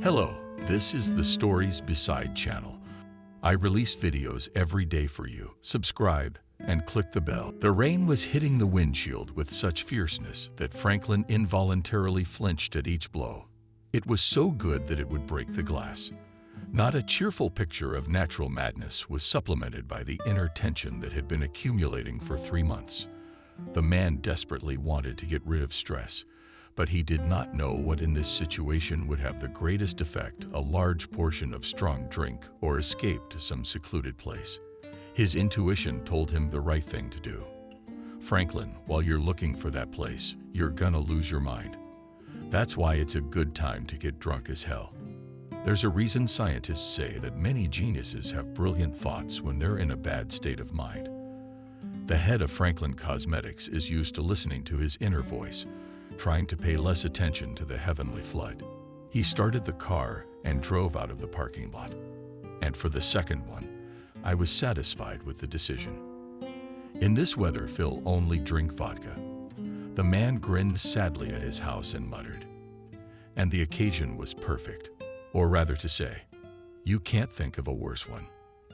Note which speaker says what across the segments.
Speaker 1: Hello, this is the Stories Beside channel. I release videos every day for you. Subscribe and click the bell. The rain was hitting the windshield with such fierceness that Franklin involuntarily flinched at each blow. It was so good that it would break the glass. Not a cheerful picture of natural madness was supplemented by the inner tension that had been accumulating for 3 months. The man desperately wanted to get rid of stress, but he did not know what in this situation would have the greatest effect: a large portion of strong drink or escape to some secluded place. His intuition told him the right thing to do. Franklin, while you're looking for that place, you're gonna lose your mind. That's why it's a good time to get drunk as hell. There's a reason scientists say that many geniuses have brilliant thoughts when they're in a bad state of mind. The head of Franklin Cosmetics is used to listening to his inner voice, trying to pay less attention to the heavenly flood. He started the car and drove out of the parking lot. And for the second one, I was satisfied with the decision. In this weather, Phil only drink vodka. The man grinned sadly at his house and muttered. And the occasion was perfect. Or rather to say, you can't think of a worse one.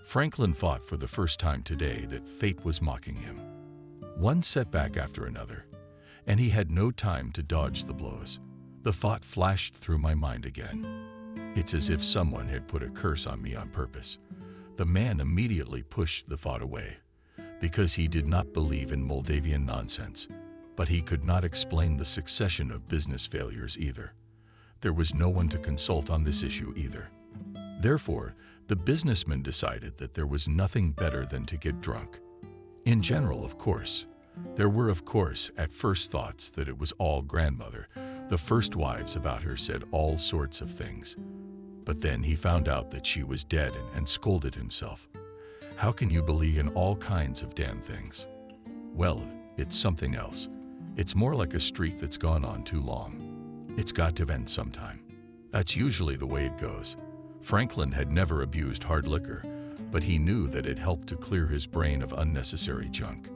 Speaker 1: Franklin thought for the first time today that fate was mocking him. One setback after another, and he had no time to dodge the blows. The thought flashed through my mind again. It's as if someone had put a curse on me on purpose. The man immediately pushed the thought away, because he did not believe in Moldavian nonsense, but he could not explain the succession of business failures either. There was no one to consult on this issue either. Therefore, the businessman decided that there was nothing better than to get drunk. In general, of course. There were, of course, at first thoughts that it was all grandmother. The first wives about her said all sorts of things. But then he found out that she was dead and scolded himself. How can you believe in all kinds of damn things? Well, it's something else. It's more like a streak that's gone on too long. It's got to end sometime. That's usually the way it goes. Franklin had never abused hard liquor, but he knew that it helped to clear his brain of unnecessary junk.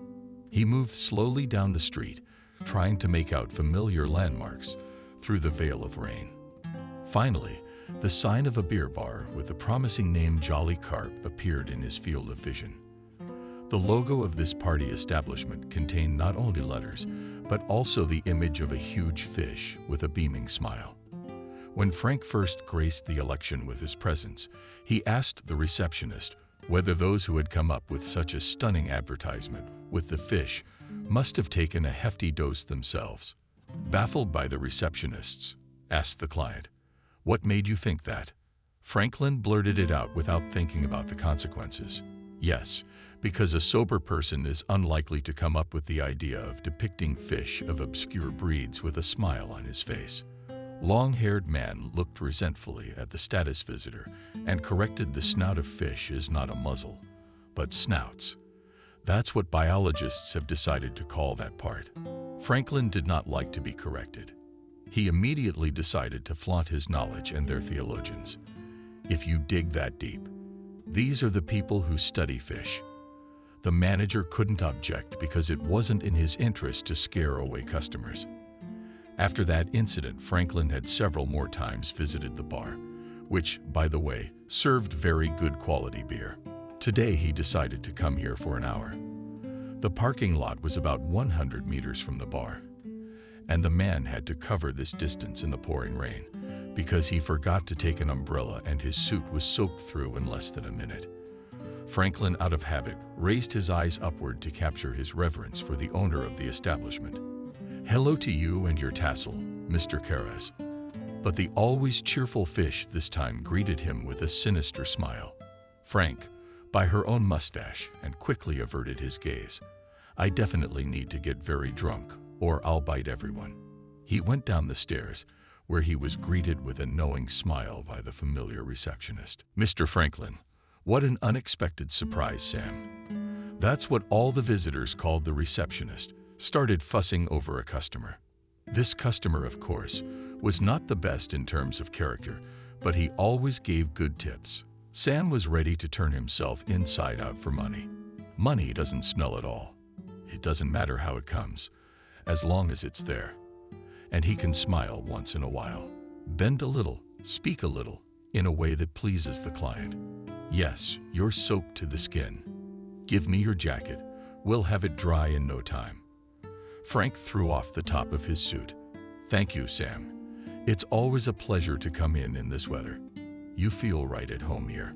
Speaker 1: He moved slowly down the street, trying to make out familiar landmarks through the veil of rain. Finally, the sign of a beer bar with the promising name Jolly Carp appeared in his field of vision. The logo of this party establishment contained not only letters, but also the image of a huge fish with a beaming smile. When Frank first graced the election with his presence, he asked the receptionist whether those who had come up with such a stunning advertisement with the fish must have taken a hefty dose themselves. Baffled by the receptionists, asked the client, "What made you think that?" Franklin blurted it out without thinking about the consequences. Yes, because a sober person is unlikely to come up with the idea of depicting fish of obscure breeds with a smile on his face. Long-haired man looked resentfully at the status visitor and corrected the snout of fish is not a muzzle, but snouts. That's what biologists have decided to call that part. Franklin did not like to be corrected. He immediately decided to flaunt his knowledge and their theologians. If you dig that deep, these are the people who study fish. The manager couldn't object because it wasn't in his interest to scare away customers. After that incident, Franklin had several more times visited the bar, which, by the way, served very good quality beer. Today he decided to come here for an hour. The parking lot was about 100 meters from the bar, and the man had to cover this distance in the pouring rain because he forgot to take an umbrella and his suit was soaked through in less than a minute. Franklin, out of habit, raised his eyes upward to capture his reverence for the owner of the establishment. "Hello to you and your tassel, Mr. Karras." But the always cheerful fish this time greeted him with a sinister smile. Frank, by her own mustache, and quickly averted his gaze. "I definitely need to get very drunk, or I'll bite everyone." He went down the stairs, where he was greeted with a knowing smile by the familiar receptionist. "Mr. Franklin, what an unexpected surprise, Sam." That's what all the visitors called the receptionist. Started fussing over a customer. This customer, of course, was not the best in terms of character, but he always gave good tips. Sam was ready to turn himself inside out for money. Money doesn't smell at all. It doesn't matter how it comes, as long as it's there. And he can smile once in a while. bend a little, Speak a little, in a way that pleases the client. Yes, you're soaked to the skin. Give me your jacket. We'll have it dry in no time. Frank threw off the top of his suit. Thank you, Sam. It's always a pleasure to come in this weather. You feel right at home here.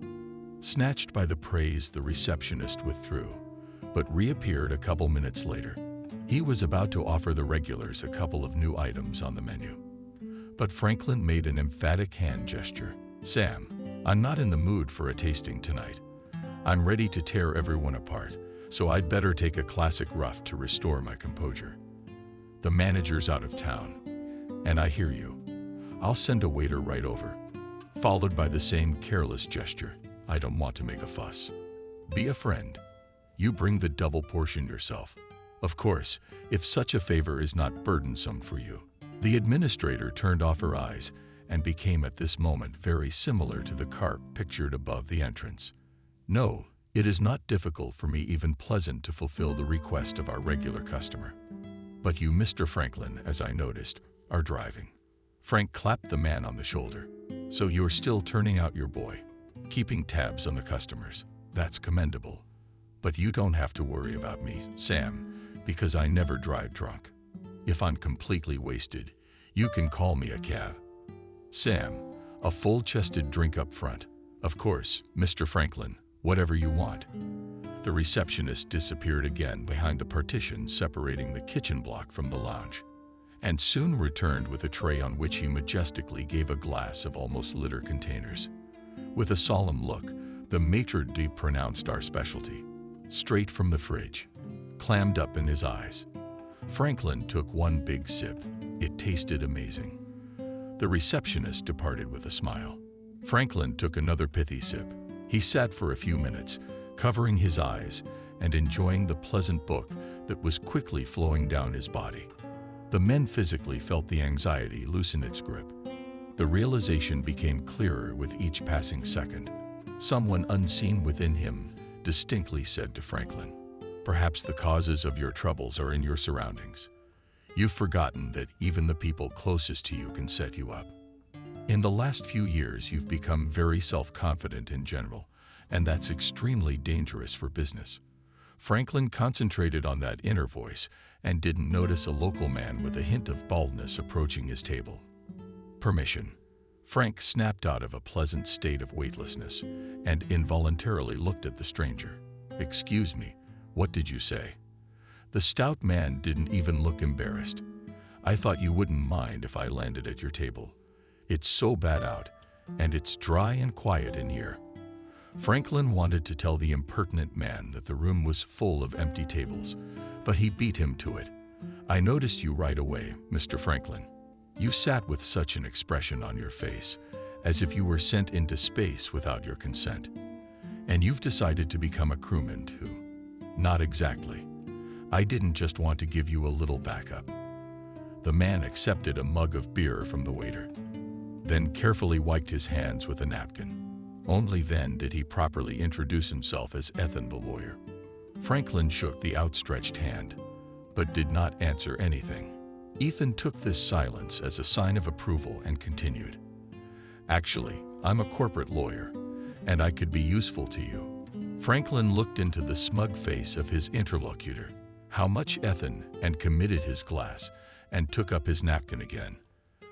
Speaker 1: Snatched by the praise, the receptionist withdrew, but reappeared a couple minutes later. He was about to offer the regulars a couple of new items on the menu. But Franklin made an emphatic hand gesture. Sam, I'm not in the mood for a tasting tonight. I'm ready to tear everyone apart, so I'd better take a classic rough to restore my composure. The manager's out of town, and I hear you. I'll send a waiter right over. Followed by the same careless gesture. I don't want to make a fuss. Be a friend. You bring the double portion yourself. Of course, if such a favor is not burdensome for you. The administrator turned off her eyes and became at this moment very similar to the carp pictured above the entrance. No, it is not difficult for me, even pleasant, to fulfill the request of our regular customer. But you, Mr. Franklin, as I noticed, are driving. Frank clapped the man on the shoulder. So you're still turning out your boy, keeping tabs on the customers. That's commendable. But you don't have to worry about me, Sam, because I never drive drunk. If I'm completely wasted, you can call me a cab. Sam, a full-chested drink up front. Of course, Mr. Franklin, whatever you want. The receptionist disappeared again behind the partition separating the kitchen block from the lounge, and soon returned with a tray on which he majestically gave a glass of almost liter containers. With a solemn look, the maitre d' pronounced our specialty, straight from the fridge, clammed up in his eyes. Franklin took one big sip. It tasted amazing. The receptionist departed with a smile. Franklin took another pithy sip. He sat for a few minutes, covering his eyes and enjoying the pleasant book that was quickly flowing down his body. The men physically felt the anxiety loosen its grip. The realization became clearer with each passing second. Someone unseen within him distinctly said to Franklin, "Perhaps the causes of your troubles are in your surroundings. You've forgotten that even the people closest to you can set you up. In the last few years, you've become very self-confident in general, and that's extremely dangerous for business." Franklin concentrated on that inner voice and didn't notice a local man with a hint of baldness approaching his table. Permission. Frank snapped out of a pleasant state of weightlessness and involuntarily looked at the stranger. "Excuse me, what did you say?" The stout man didn't even look embarrassed. "I thought you wouldn't mind if I landed at your table. It's so bad out, and it's dry and quiet in here." Franklin wanted to tell the impertinent man that the room was full of empty tables, but he beat him to it. "I noticed you right away, Mr. Franklin. You sat with such an expression on your face, as if you were sent into space without your consent. And you've decided to become a crewman too." "Not exactly. I didn't just want to give you a little backup." The man accepted a mug of beer from the waiter, then carefully wiped his hands with a napkin. Only then did he properly introduce himself as Ethan the lawyer. Franklin shook the outstretched hand, but did not answer anything. Ethan took this silence as a sign of approval and continued, "Actually, I'm a corporate lawyer, and I could be useful to you." Franklin looked into the smug face of his interlocutor. "How much, Ethan?" and committed his glass and took up his napkin again.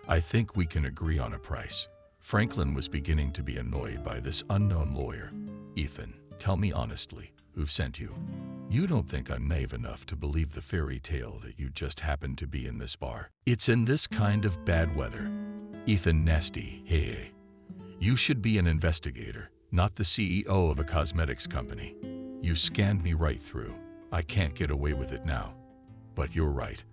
Speaker 1: "I think we can agree on a price." Franklin was beginning to be annoyed by this unknown lawyer. "Ethan, tell me honestly, who sent you? You don't think I'm naive enough to believe the fairy tale that you just happened to be in this bar? It's in this kind of bad weather." Ethan nasty, hey. "You should be an investigator, not the CEO of a cosmetics company. You scanned me right through. I can't get away with it now. But you're right.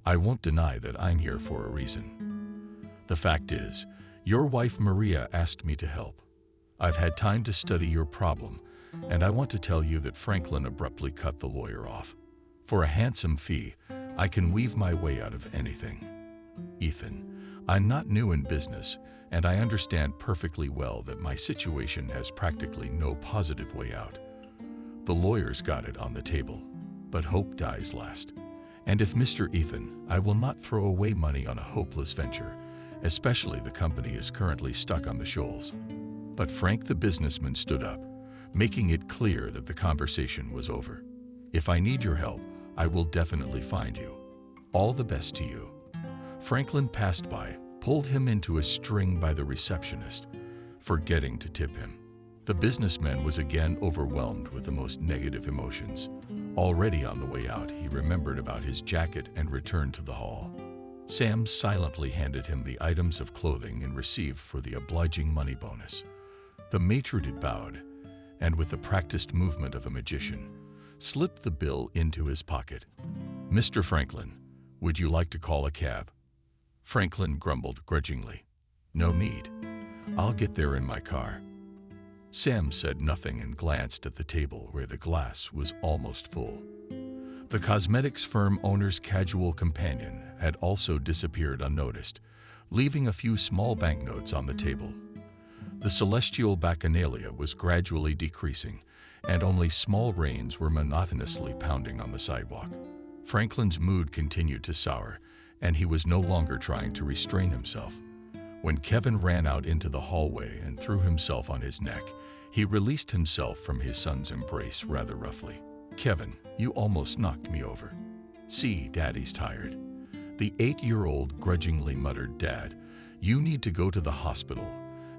Speaker 1: I won't deny that I'm here for a reason. The fact is, your wife Maria asked me to help. I've had time to study your problem, and I want to tell you that." Franklin abruptly cut the lawyer off. "For a handsome fee, I can weave my way out of anything. Ethan, I'm not new in business, and I understand perfectly well that my situation has practically no positive way out." The lawyers got it on the table, but hope dies last. "And if Mr. Ethan, I will not throw away money on a hopeless venture, especially the company is currently stuck on the shoals. But Frank the businessman stood up, making it clear that the conversation was over. If I need your help, I will definitely find you. All the best to you. Franklin passed by, pulled him into a string by the receptionist, forgetting to tip him. The businessman was again overwhelmed with the most negative emotions. Already on the way out, he remembered about his jacket and returned to the hall. Sam silently handed him the items of clothing and received for the obliging money bonus. The maitre d' bowed, and with the practiced movement of a magician, slipped the bill into his pocket. "Mr. Franklin, would you like to call a cab?" Franklin grumbled grudgingly. "No need. I'll get there in my car." Sam said nothing and glanced at the table where the glass was almost full. The cosmetics firm owner's casual companion had also disappeared unnoticed, leaving a few small banknotes on the table. The celestial bacchanalia was gradually decreasing, and only small rains were monotonously pounding on the sidewalk. Franklin's mood continued to sour, and he was no longer trying to restrain himself. When Kevin ran out into the hallway and threw himself on his neck, he released himself from his son's embrace rather roughly. "Kevin, you almost knocked me over. See, Daddy's tired." The 8-year-old grudgingly muttered, "Dad, you need to go to the hospital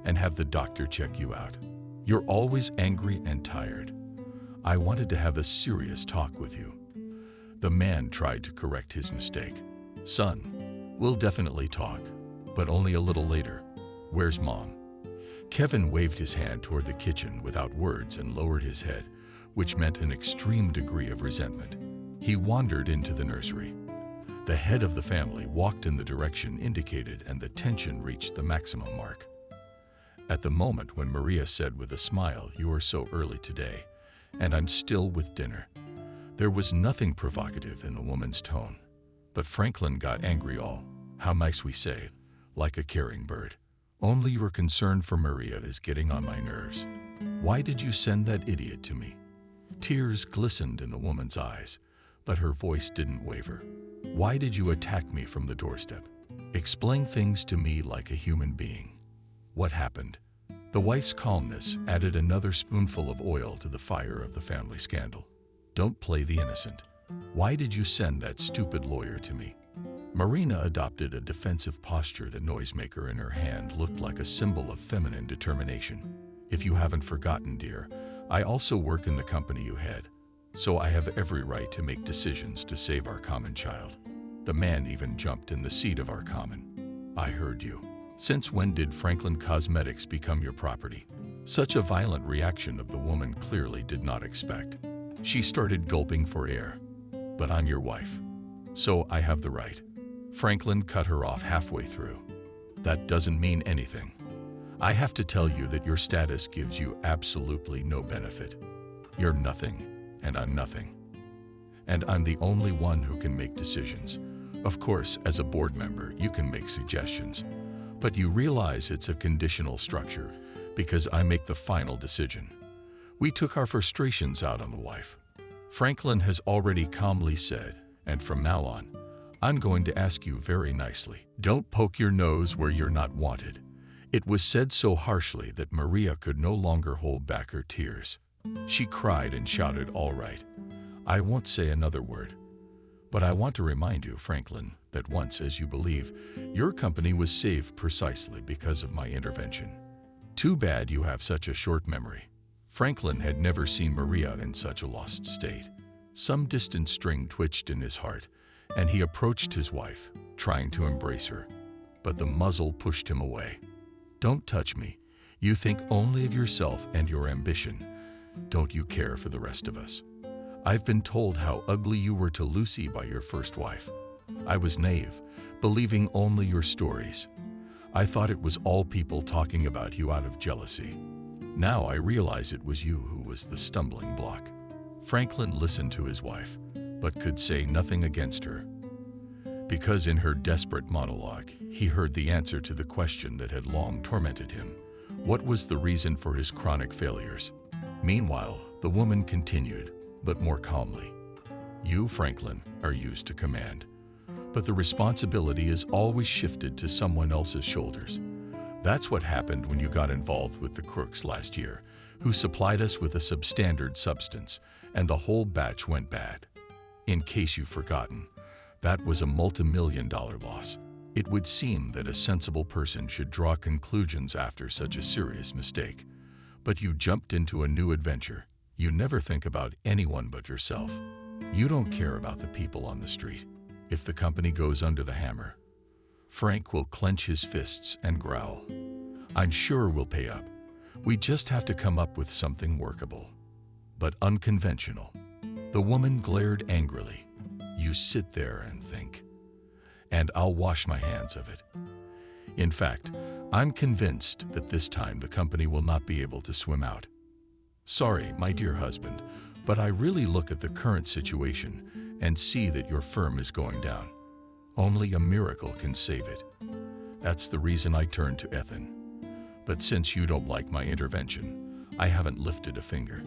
Speaker 1: and have the doctor check you out. You're always angry and tired. I wanted to have a serious talk with you." The man tried to correct his mistake. "Son, we'll definitely talk, but only a little later. Where's Mom?" Kevin waved his hand toward the kitchen without words and lowered his head, which meant an extreme degree of resentment. He wandered into the nursery. The head of the family walked in the direction indicated, and the tension reached the maximum mark. At the moment when Maria said with a smile, "You are so early today, and I'm still with dinner," there was nothing provocative in the woman's tone. But Franklin got angry how nice we say, like a caring bird. "Only your concern for Maria is getting on my nerves. Why did you send that idiot to me?" Tears glistened in the woman's eyes, but her voice didn't waver. "Why did you attack me from the doorstep? Explain things to me like a human being. What happened?" The wife's calmness added another spoonful of oil to the fire of the family scandal. "Don't play the innocent. Why did you send that stupid lawyer to me?" Marina adopted a defensive posture. The noisemaker in her hand looked like a symbol of feminine determination. "If you haven't forgotten, dear, I also work in the company you head, so I have every right to make decisions to save our common child. The man even jumped in the seat of our common." "I heard you. Since when did Franklin Cosmetics become your property?" Such a violent reaction of the woman clearly did not expect. She started gulping for air. "But I'm your wife, so I have the right." Franklin cut her off halfway through. "That doesn't mean anything. I have to tell you that your status gives you absolutely no benefit. You're nothing, and I'm nothing. And I'm the only one who can make decisions. Of course, as a board member, you can make suggestions, but you realize it's a conditional structure because I make the final decision." We took our frustrations out on the wife. Franklin has already calmly said, "And from now on, I'm going to ask you very nicely. Don't poke your nose where you're not wanted." It was said so harshly that Maria could no longer hold back her tears. She cried and shouted, "All right, I won't say another word. But I want to remind you, Franklin, that once, as you believe, your company was saved precisely because of my intervention. Too bad you have such a short memory." Franklin had never seen Maria in such a lost state. Some distant string twitched in his heart, and he approached his wife, trying to embrace her. But the muzzle pushed him away. "Don't touch me. You think only of yourself and your ambition. Don't you care for the rest of us? I've been told how ugly you were to Lucy by your first wife. I was naive, believing only your stories. I thought it was all people talking about you out of jealousy. Now I realize it was you who was the stumbling block." Franklin listened to his wife, but could say nothing against her. Because in her desperate monologue, he heard the answer to the question that had long tormented him. What was the reason for his chronic failures? Meanwhile, the woman continued, but more calmly. "You, Franklin, are used to command. but the responsibility is always shifted to someone else's shoulders. That's what happened when you got involved with the crooks last year, who supplied us with a substandard substance, and the whole batch went bad. In case you've forgotten, that was a multi-million-dollar loss. It would seem that a sensible person should draw conclusions after such a serious mistake. But you jumped into a new adventure. You never think about anyone but yourself. You don't care about the people on the street. If the company goes under the hammer, Frank will clench his fists and growl. I'm sure we'll pay up. We just have to come up with something workable, but unconventional. The woman glared angrily. You sit there and think, and I'll wash my hands of it. In fact, I'm convinced that this time the company will not be able to swim out. Sorry, my dear husband, but I really look at the current situation and see that your firm is going down. Only a miracle can save it. That's the reason I turned to Ethan. But since you don't like my intervention, I haven't lifted a finger.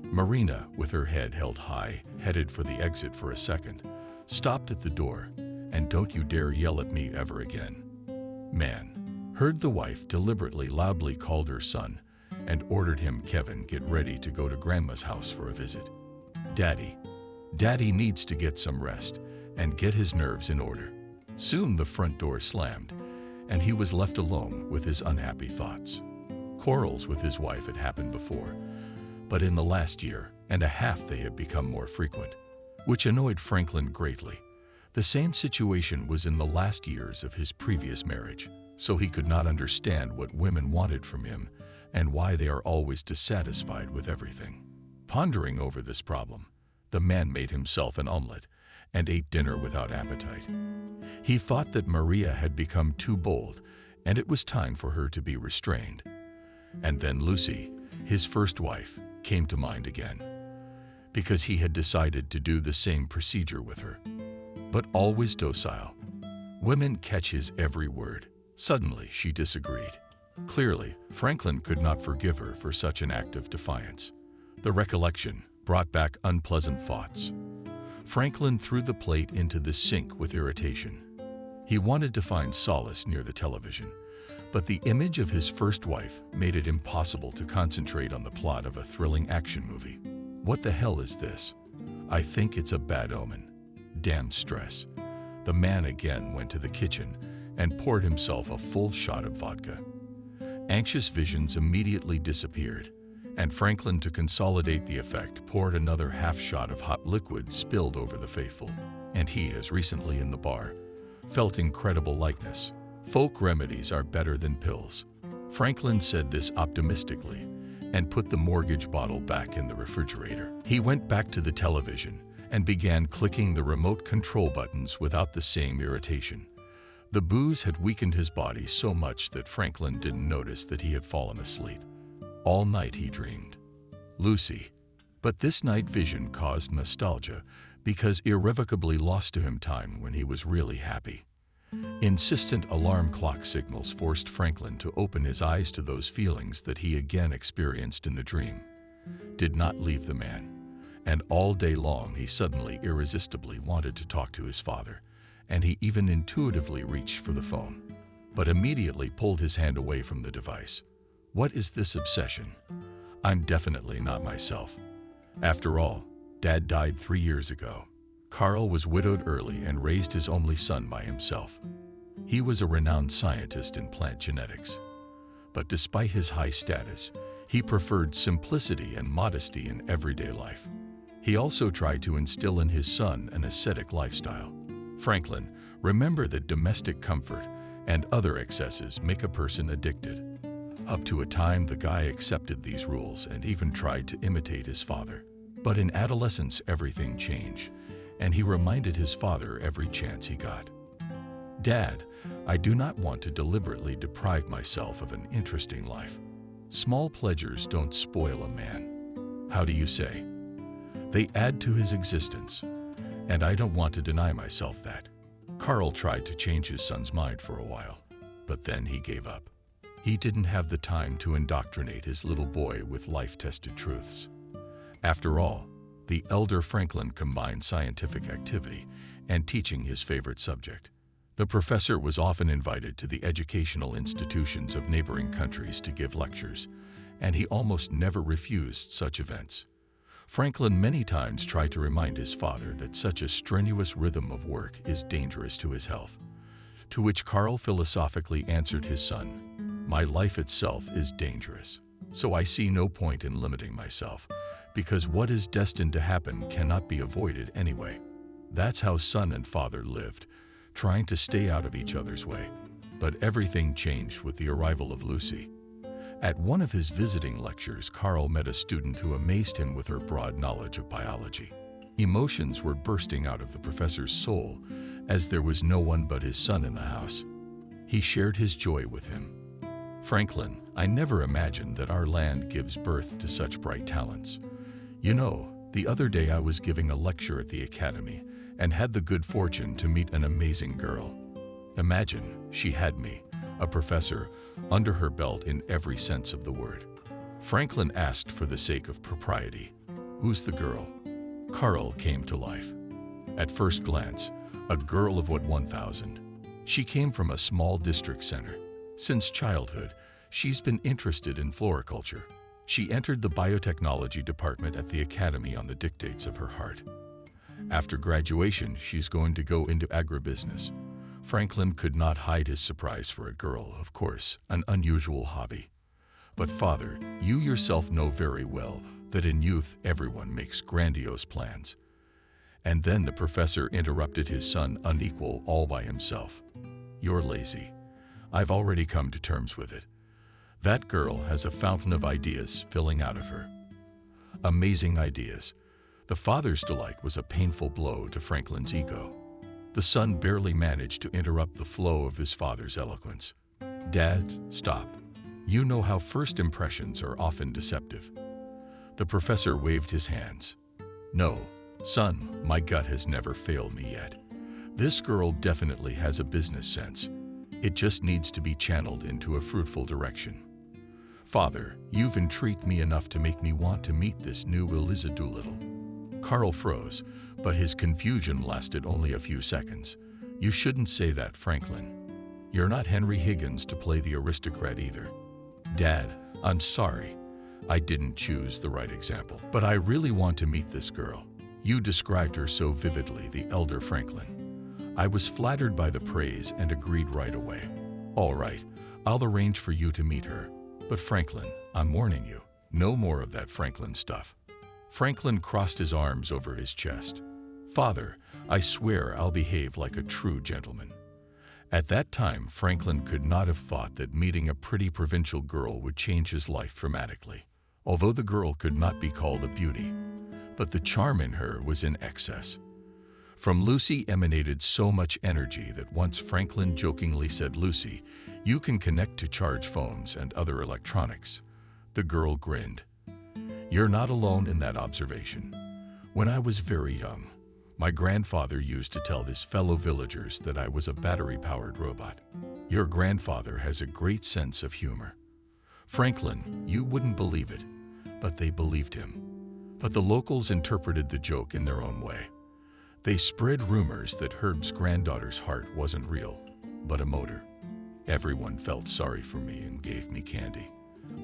Speaker 1: Marina, with her head held high, headed for the exit for a second, stopped at the door, and don't you dare yell at me ever again. Man, heard the wife deliberately loudly called her son and ordered him, Kevin, get ready to go to Grandma's house for a visit. Daddy needs to get some rest and get his nerves in order. Soon the front door slammed, and he was left alone with his unhappy thoughts. Quarrels with his wife had happened before, but in the last year and a half they had become more frequent, which annoyed Franklin greatly. The same situation was in the last years of his previous marriage, so he could not understand what women wanted from him and why they are always dissatisfied with everything. Pondering over this problem, the man made himself an omelet and ate dinner without appetite. He thought that Maria had become too bold and it was time for her to be restrained. And then Lucy, his first wife, came to mind again, because he had decided to do the same procedure with her. But always docile. Women catch his every word. Suddenly, she disagreed. Clearly, Franklin could not forgive her for such an act of defiance. The recollection brought back unpleasant thoughts. Franklin threw the plate into the sink with irritation. He wanted to find solace near the television, but the image of his first wife made it impossible to concentrate on the plot of a thrilling action movie. What the hell is this? I think it's a bad omen. Damn stress. The man again went to the kitchen and poured himself a full shot of vodka. Anxious visions immediately disappeared, and Franklin, to consolidate the effect, poured another half shot of hot liquid spilled over the faithful. And he, as recently in the bar, felt incredible lightness. Folk remedies are better than pills. Franklin said this optimistically and put the mortgage bottle back in the refrigerator. He went back to the television and began clicking the remote control buttons without the same irritation. The booze had weakened his body so much that Franklin didn't notice that he had fallen asleep. All night he dreamed. Lucy. But this night vision caused nostalgia because irrevocably lost to him time when he was really happy. Insistent alarm clock signals forced Franklin to open his eyes to those feelings that he again experienced in the dream. Did not leave the man, and all day long he suddenly irresistibly wanted to talk to his father, and he even intuitively reached for the phone, but immediately pulled his hand away from the device. What is this obsession? I'm definitely not myself. After all, Dad died 3 years ago. Carl was widowed early and raised his only son by himself. He was a renowned scientist in plant genetics. But despite his high status, he preferred simplicity and modesty in everyday life. He also tried to instill in his son an ascetic lifestyle. Franklin, remember that domestic comfort and other excesses make a person addicted. Up to a time, the guy accepted these rules and even tried to imitate his father. But in adolescence, everything changed, and he reminded his father every chance he got. Dad, I do not want to deliberately deprive myself of an interesting life. Small pleasures don't spoil a man. How do you say? They add to his existence, and I don't want to deny myself that. Carl tried to change his son's mind for a while, but then he gave up. He didn't have the time to indoctrinate his little boy with life-tested truths. After all, the elder Franklin combined scientific activity and teaching his favorite subject. The professor was often invited to the educational institutions of neighboring countries to give lectures, and he almost never refused such events. Franklin many times tried to remind his father that such a strenuous rhythm of work is dangerous to his health, to which Carl philosophically answered his son, "My life itself is dangerous, so I see no point in limiting myself, because what is destined to happen cannot be avoided anyway." That's how son and father lived, trying to stay out of each other's way. But everything changed with the arrival of Lucy. At one of his visiting lectures, Carl met a student who amazed him with her broad knowledge of biology. Emotions were bursting out of the professor's soul, as there was no one but his son in the house. He shared his joy with him. "Franklin, I never imagined that our land gives birth to such bright talents. You know, the other day I was giving a lecture at the academy and had the good fortune to meet an amazing girl. Imagine, she had me, a professor, under her belt in every sense of the word." Franklin asked for the sake of propriety, "Who's the girl?" Carl came to life. At first glance, a girl of 1,000. She came from a small district center. Since childhood, she's been interested in floriculture. She entered the biotechnology department at the academy on the dictates of her heart. After graduation, she's going to go into agribusiness. Franklin could not hide his surprise for a girl, of course, an unusual hobby. "But father, you yourself know very well that in youth everyone makes grandiose plans." And then the professor interrupted his son unequal all by himself. "You're lazy. I've already come to terms with it. That girl has a fountain of ideas filling out of her." Amazing ideas. The father's delight was a painful blow to Franklin's ego. The son barely managed to interrupt the flow of his father's eloquence. "Dad, stop. You know how first impressions are often deceptive." The professor waved his hands. "No, son, my gut has never failed me yet. This girl definitely has a business sense. It just needs to be channeled into a fruitful direction. Father, you've intrigued me enough to make me want to meet this new Eliza Doolittle." Carl froze, but his confusion lasted only a few seconds. "You shouldn't say that, Franklin. You're not Henry Higgins to play the aristocrat either." "Dad, I'm sorry. I didn't choose the right example. But I really want to meet this girl. You described her so vividly," the elder Franklin. "I was flattered by the praise and agreed right away. All right, I'll arrange for you to meet her. But Franklin, I'm warning you, no more of that Franklin stuff." Franklin crossed his arms over his chest. "Father, I swear I'll behave like a true gentleman." At that time, Franklin could not have thought that meeting a pretty provincial girl would change his life dramatically. Although the girl could not be called a beauty, but the charm in her was in excess. From Lucy emanated so much energy that once Franklin jokingly said, "Lucy, you can connect to charge phones and other electronics." The girl grinned. "You're not alone in that observation. When I was very young, my grandfather used to tell his fellow villagers that I was a battery-powered robot. Your grandfather has a great sense of humor. Franklin, you wouldn't believe it, but they believed him. But the locals interpreted the joke in their own way. They spread rumors that Herb's granddaughter's heart wasn't real, but a motor. Everyone felt sorry for me and gave me candy.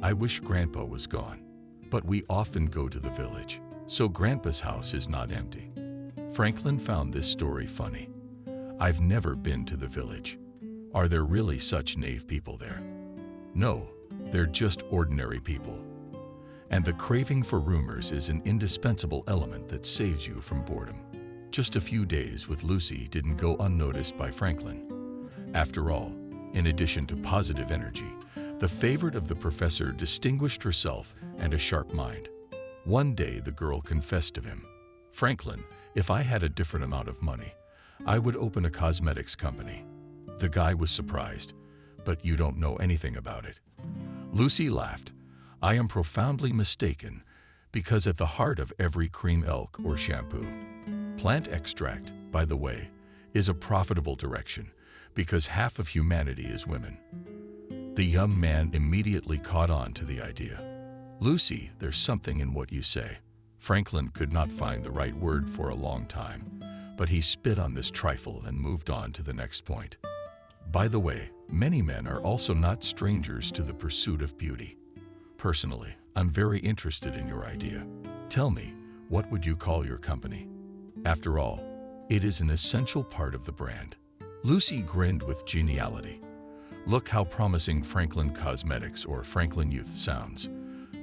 Speaker 1: I wish Grandpa was gone, but we often go to the village, so Grandpa's house is not empty." Franklin found this story funny. "I've never been to the village. Are there really such naive people there?" "No, they're just ordinary people. And the craving for rumors is an indispensable element that saves you from boredom." Just a few days with Lucy didn't go unnoticed by Franklin. After all, in addition to positive energy, the favorite of the professor distinguished herself and a sharp mind. One day the girl confessed to him, "Franklin, if I had a different amount of money, I would open a cosmetics company." The guy was surprised, "But you don't know anything about it." Lucy laughed. "I am profoundly mistaken, because at the heart of every cream elk or shampoo, plant extract, by the way, is a profitable direction, because half of humanity is women." The young man immediately caught on to the idea. "Lucy, there's something in what you say." Franklin could not find the right word for a long time, but he spit on this trifle and moved on to the next point. By the way, many men are also not strangers to the pursuit of beauty. Personally, I'm very interested in your idea. Tell me, what would you call your company? After all, it is an essential part of the brand. Lucy grinned with geniality. Look how promising Franklin Cosmetics or Franklin Youth sounds.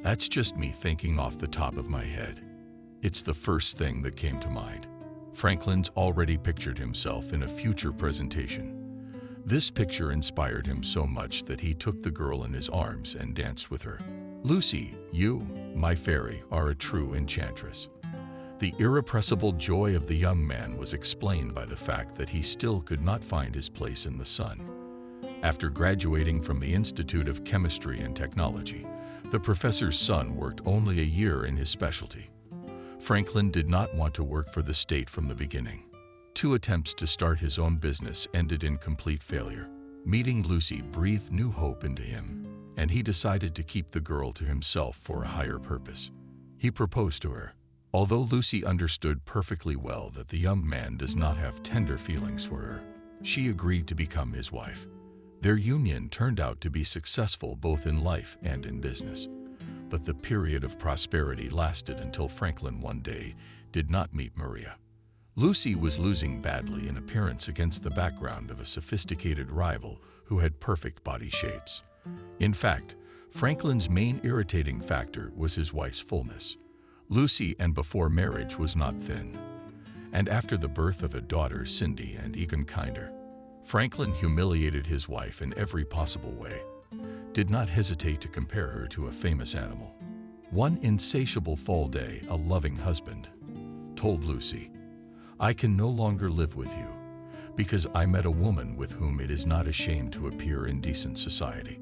Speaker 1: That's just me thinking off the top of my head. It's the first thing that came to mind. Franklin's already pictured himself in a future presentation. This picture inspired him so much that he took the girl in his arms and danced with her. Lucy, you, my fairy, are a true enchantress. The irrepressible joy of the young man was explained by the fact that he still could not find his place in the sun. After graduating from the Institute of Chemistry and Technology, the professor's son worked only a year in his specialty. Franklin did not want to work for the state from the beginning. 2 attempts to start his own business ended in complete failure. Meeting Lucy breathed new hope into him, and he decided to keep the girl to himself for a higher purpose. He proposed to her. Although Lucy understood perfectly well that the young man does not have tender feelings for her, she agreed to become his wife. Their union turned out to be successful both in life and in business. But the period of prosperity lasted until Franklin one day did not meet Maria. Lucy was losing badly in appearance against the background of a sophisticated rival who had perfect body shapes. In fact, Franklin's main irritating factor was his wife's fullness. Lucy, and before marriage, was not thin. And after the birth of a daughter, Cindy, and even kinder, Franklin humiliated his wife in every possible way, did not hesitate to compare her to a famous animal. One insatiable fall day, a loving husband told Lucy, "I can no longer live with you, because I met a woman with whom it is not a shame to appear in decent society."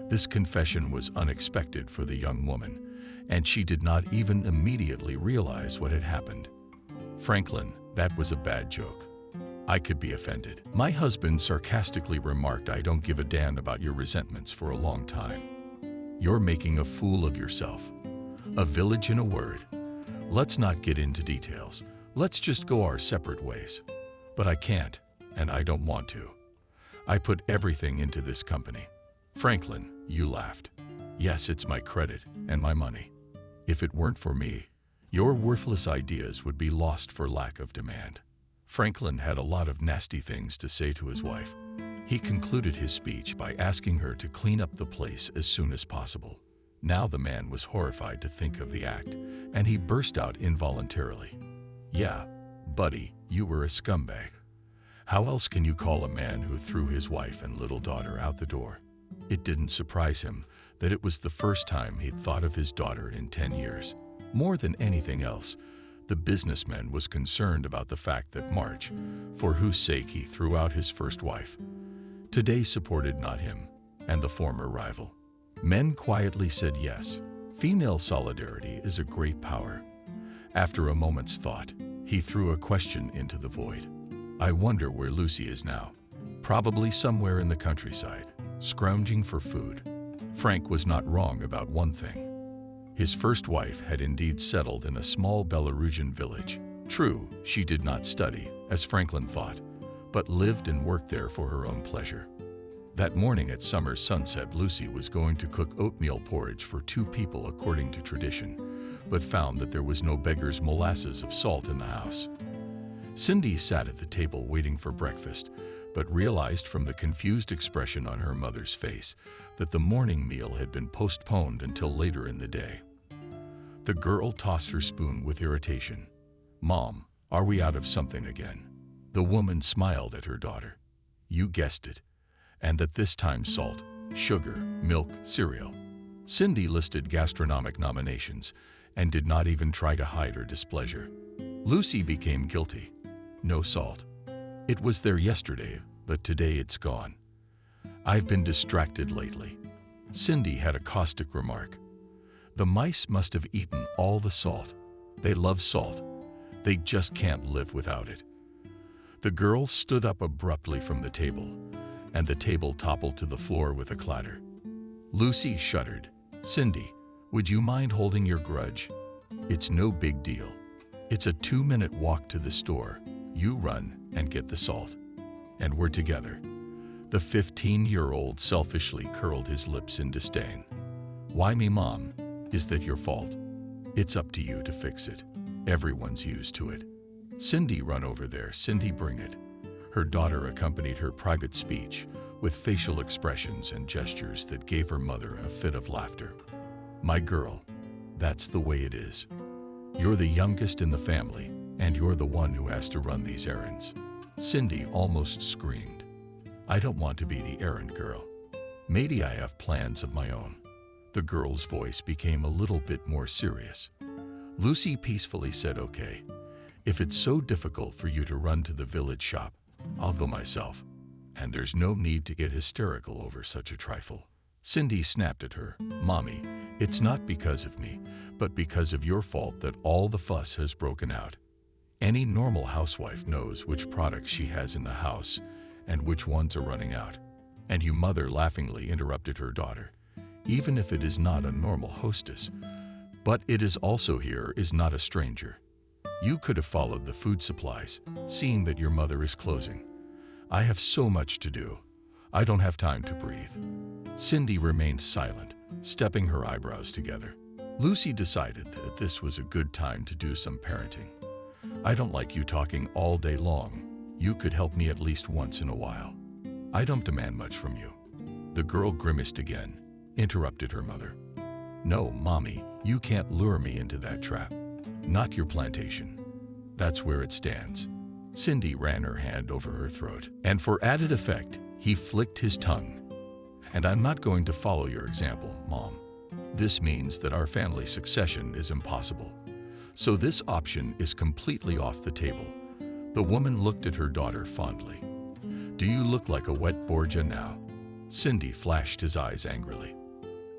Speaker 1: This confession was unexpected for the young woman, and she did not even immediately realize what had happened. "Franklin, that was a bad joke. I could be offended." My husband sarcastically remarked, "I don't give a damn about your resentments for a long time. You're making a fool of yourself. A village in a word. Let's not get into details. Let's just go our separate ways." "But I can't, and I don't want to. I put everything into this company." "Franklin," you laughed. "Yes, it's my credit and my money. If it weren't for me, your worthless ideas would be lost for lack of demand." Franklin had a lot of nasty things to say to his wife. He concluded his speech by asking her to clean up the place as soon as possible. Now the man was horrified to think of the act, and he burst out involuntarily. "Yeah, buddy, you were a scumbag. How else can you call a man who threw his wife and little daughter out the door?" It didn't surprise him that it was the first time he'd thought of his daughter in 10 years. More than anything else, the businessman was concerned about the fact that March, for whose sake he threw out his first wife, today supported not him and the former rival. Men quietly said yes. Female solidarity is a great power. After a moment's thought, he threw a question into the void. "I wonder where Lucy is now." "Probably somewhere in the countryside, scrounging for food." Frank was not wrong about one thing. His first wife had indeed settled in a small Belarusian village. True, she did not study, as Franklin thought, but lived and worked there for her own pleasure. That morning at summer sunset, Lucy was going to cook oatmeal porridge for 2 people according to tradition, but found that there was no beggar's molasses of salt in the house. Cindy sat at the table waiting for breakfast, but realized from the confused expression on her mother's face that the morning meal had been postponed until later in the day. The girl tossed her spoon with irritation. "Mom, are we out of something again?" The woman smiled at her daughter. "You guessed it. And that this time salt, sugar, milk, cereal." Cindy listed gastronomic nominations and did not even try to hide her displeasure. Lucy became guilty. "No salt. It was there yesterday, but today it's gone. I've been distracted lately." Cindy had a caustic remark. "The mice must have eaten all the salt. They love salt. They just can't live without it." The girl stood up abruptly from the table, and the table toppled to the floor with a clatter. Lucy shuddered. "Cindy, would you mind holding your grudge? It's no big deal. It's a 2-minute walk to the store. You run and get the salt. And we're together." The 15-year-old selfishly curled his lips in disdain. "Why me, Mom? Is that your fault? It's up to you to fix it. Everyone's used to it." "Cindy, run over there. Cindy, bring it." Her daughter accompanied her private speech with facial expressions and gestures that gave her mother a fit of laughter. "My girl, that's the way it is. You're the youngest in the family, and you're the one who has to run these errands." Cindy almost screamed. "I don't want to be the errand girl. Maybe I have plans of my own." The girl's voice became a little bit more serious. Lucy peacefully said, "Okay, if it's so difficult for you to run to the village shop, I'll go myself. And there's no need to get hysterical over such a trifle." Cindy snapped at her. "Mommy, it's not because of me, but because of your fault that all the fuss has broken out. Any normal housewife knows which products she has in the house and which ones are running out." And you mother laughingly interrupted her daughter. "Even if it is not a normal hostess, but it is also here is not a stranger. You could have followed the food supplies, seeing that your mother is closing. I have so much to do. I don't have time to breathe." Cindy remained silent, stepping her eyebrows together. Lucy decided that this was a good time to do some parenting. "I don't like you talking all day long. You could help me at least once in a while. I don't demand much from you." The girl grimaced again, interrupted her mother. "No, Mommy, you can't lure me into that trap. Not your plantation. That's where it stands." Cindy ran her hand over her throat, and for added effect, he flicked his tongue. "And I'm not going to follow your example, Mom. This means that our family succession is impossible. So this option is completely off the table." The woman looked at her daughter fondly. "Do you look like a wet Borgia now?" Cindy flashed his eyes angrily.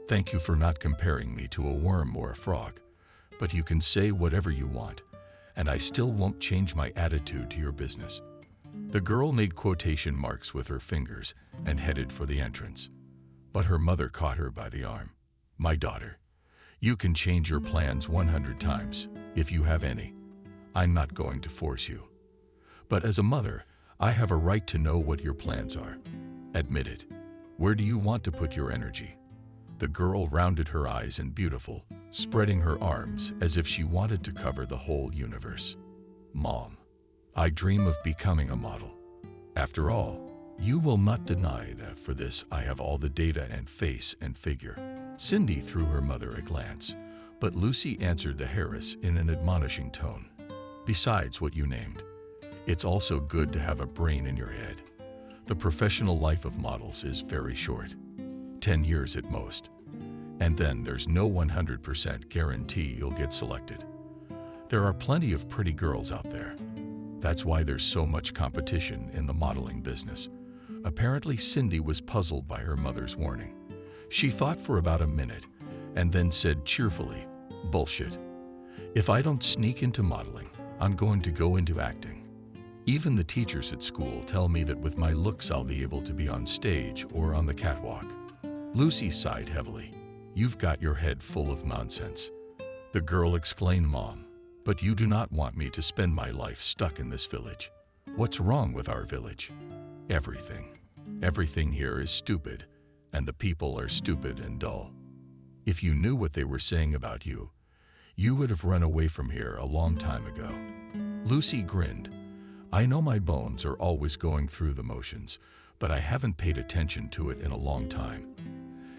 Speaker 1: "Thank you for not comparing me to a worm or a frog, but you can say whatever you want, and I still won't change my attitude to your business." The girl made quotation marks with her fingers and headed for the entrance. But her mother caught her by the arm. "My daughter, you can change your plans 100 times, if you have any. I'm not going to force you. But as a mother, I have a right to know what your plans are. Admit it. Where do you want to put your energy?" The girl rounded her eyes and beautiful, spreading her arms as if she wanted to cover the whole universe. "Mom, I dream of becoming a model. After all, you will not deny that for this I have all the data and face and figure." Cindy threw her mother a glance, but Lucy answered the Harris in an admonishing tone. "Besides what you named, it's also good to have a brain in your head. The professional life of models is very short, 10 years at most. And then there's no 100% guarantee you'll get selected. There are plenty of pretty girls out there. That's why there's so much competition in the modeling business." Apparently, Cindy was puzzled by her mother's warning. She thought for about a minute and then said cheerfully, "Bullshit. If I don't sneak into modeling, I'm going to go into acting. Even the teachers at school tell me that with my looks I'll be able to be on stage or on the catwalk." Lucy sighed heavily. "You've got your head full of nonsense." The girl exclaimed, "Mom, but you do not want me to spend my life stuck in this village. What's wrong with our village?" "Everything. Everything here is stupid, and the people are stupid and dull. If you knew what they were saying about you, you would have run away from here a long time ago." Lucy grinned. "I know my bones are always going through the motions, but I haven't paid attention to it in a long time.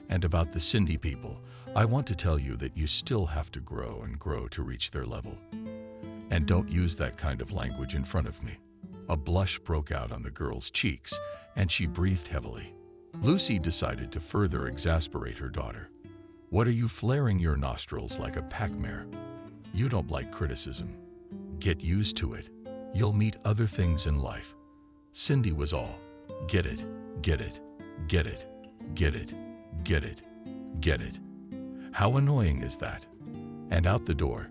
Speaker 1: And about the Cindy people, I want to tell you that you still have to grow and grow to reach their level. And don't use that kind of language in front of me." A blush broke out on the girl's cheeks, and she breathed heavily. Lucy decided to further exasperate her daughter. "What are you flaring your nostrils like a pack mare? You don't like criticism. Get used to it. You'll meet other things in life." Cindy was all, "Get it, get it, get it, get it, get it, get it. How annoying is that?" And out the door,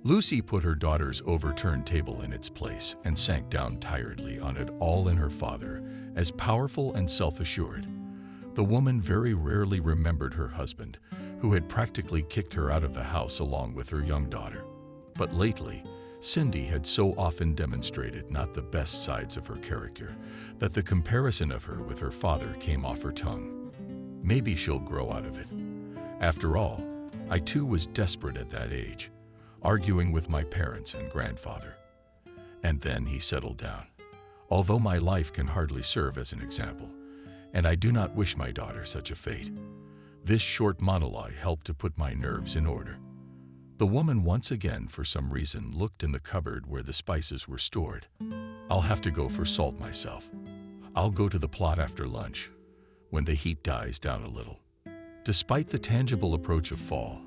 Speaker 1: Lucy put her daughter's overturned table in its place and sank down tiredly on it, all in her father, as powerful and self-assured. The woman very rarely remembered her husband, who had practically kicked her out of the house along with her young daughter. But lately, Cindy had so often demonstrated not the best sides of her character that the comparison of her with her father came off her tongue. Maybe she'll grow out of it. After all, I too was desperate at that age, arguing with my parents and grandfather. And then he settled down. Although my life can hardly serve as an example, and I do not wish my daughter such a fate. This short monologue helped to put my nerves in order. The woman once again, for some reason, looked in the cupboard where the spices were stored. I'll have to go for salt myself. I'll go to the plot after lunch, when the heat dies down a little. Despite the tangible approach of fall,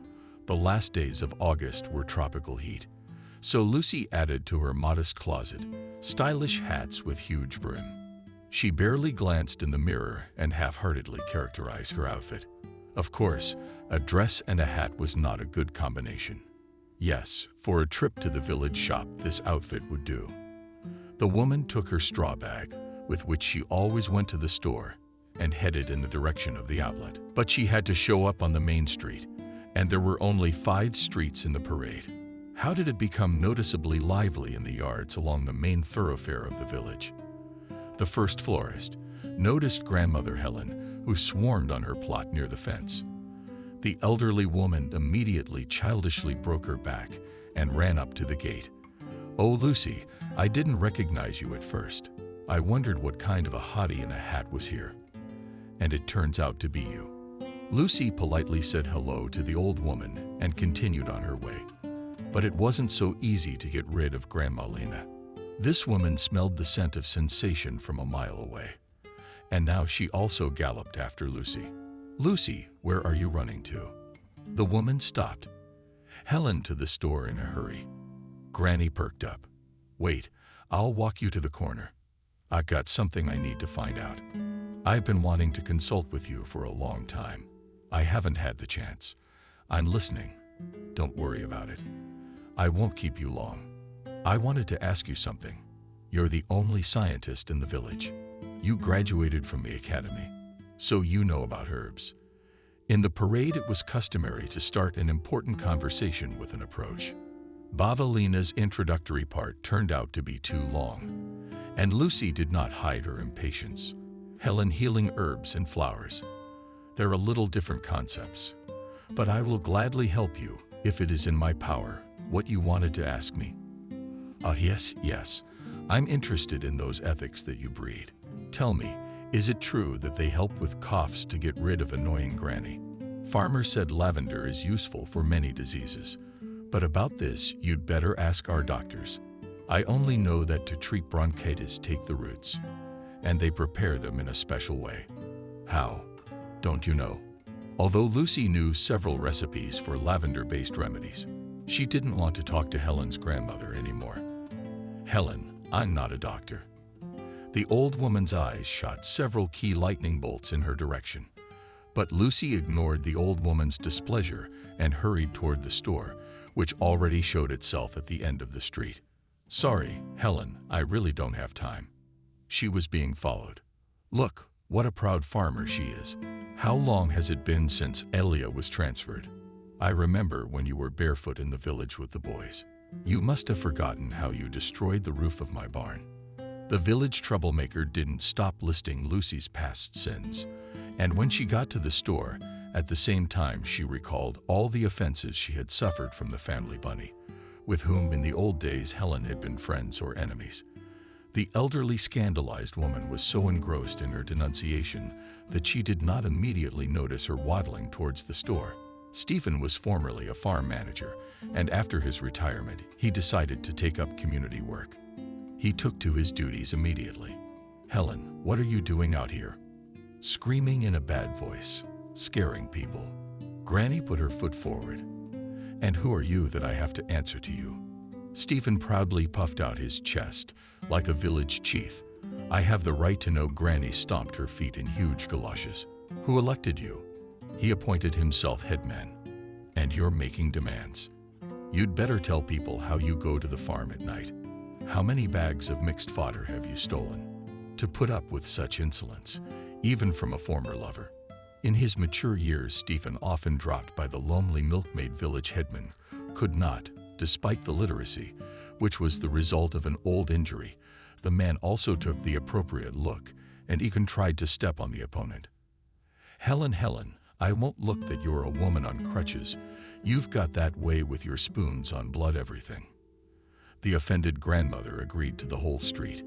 Speaker 1: the last days of August were tropical heat. So Lucy added to her modest closet stylish hats with huge brim. She barely glanced in the mirror and half-heartedly characterized her outfit. Of course, a dress and a hat was not a good combination. Yes, for a trip to the village shop, this outfit would do. The woman took her straw bag, with which she always went to the store, and headed in the direction of the outlet. But she had to show up on the main street, and there were only 5 streets in the parade. How did it become noticeably lively in the yards along the main thoroughfare of the village? The first florist noticed grandmother Helen, who swarmed on her plot near the fence. The elderly woman immediately childishly broke her back and ran up to the gate. "Oh, Lucy, I didn't recognize you at first. I wondered what kind of a hottie in a hat was here. And it turns out to be you." Lucy politely said hello to the old woman and continued on her way. But it wasn't so easy to get rid of Grandma Lena. This woman smelled the scent of sensation from a mile away. And now she also galloped after Lucy. "Lucy, where are you running to?" The woman stopped. "Helen, to the store in a hurry." Granny perked up. "Wait, I'll walk you to the corner. I've got something I need to find out. I've been wanting to consult with you for a long time. I haven't had the chance. I'm listening. Don't worry about it. I won't keep you long. I wanted to ask you something. You're the only scientist in the village. You graduated from the academy, so you know about herbs. In the parade, it was customary to start an important conversation with an approach. Bavalina's introductory part turned out to be too long, and Lucy did not hide her impatience. "Helen, healing herbs and flowers. They're a little different concepts, but I will gladly help you if it is in my power. What you wanted to ask me?" Yes. I'm interested in those ethics that you breed. Tell me, is it true that they help with coughs to get rid of annoying Granny? Farmer said lavender is useful for many diseases, but about this you'd better ask our doctors. I only know that to treat bronchitis take the roots, and they prepare them in a special way. How? Don't you know? Although Lucy knew several recipes for lavender-based remedies, she didn't want to talk to Helen's grandmother anymore. "Helen, I'm not a doctor." The old woman's eyes shot several key lightning bolts in her direction, but Lucy ignored the old woman's displeasure and hurried toward the store, which already showed itself at the end of the street. "Sorry, Helen, I really don't have time." She was being followed. "Look, what a proud farmer she is. How long has it been since Elia was transferred? I remember when you were barefoot in the village with the boys. You must have forgotten how you destroyed the roof of my barn." The village troublemaker didn't stop listing Lucy's past sins, and when she got to the store, at the same time she recalled all the offenses she had suffered from the family bunny, with whom in the old days Helen had been friends or enemies. The elderly scandalized woman was so engrossed in her denunciation that she did not immediately notice her waddling towards the store. Stephen was formerly a farm manager, and after his retirement, he decided to take up community work. He took to his duties immediately. "Helen, what are you doing out here?" Screaming in a bad voice, scaring people. Granny put her foot forward. "And who are you that I have to answer to you?" Stephen proudly puffed out his chest, like a village chief. "I have the right to know." Granny stomped her feet in huge galoshes. "Who elected you?" He appointed himself headman. "And you're making demands. You'd better tell people how you go to the farm at night. How many bags of mixed fodder have you stolen? To put up with such insolence, even from a former lover." In his mature years, Stephen, often dropped by the lonely milkmaid village headman, could not, despite the literacy, which was the result of an old injury. The man also took the appropriate look and even tried to step on the opponent. Helen, I won't look that you're a woman on crutches. You've got that way with your spoons on blood everything. The offended grandmother agreed to the whole street.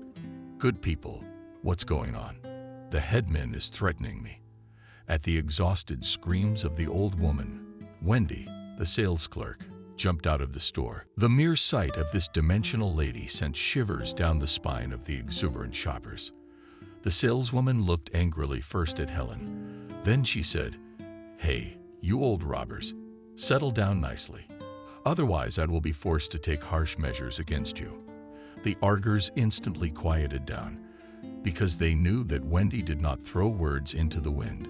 Speaker 1: Good people, what's going on? The headman is threatening me. At the exhausted screams of the old woman, Wendy, the sales clerk, jumped out of the store. The mere sight of this dimensional lady sent shivers down the spine of the exuberant shoppers. The saleswoman looked angrily first at Helen. Then she said, "Hey, you old robbers, settle down nicely. Otherwise, I will be forced to take harsh measures against you." The arguers instantly quieted down because they knew that Wendy did not throw words into the wind.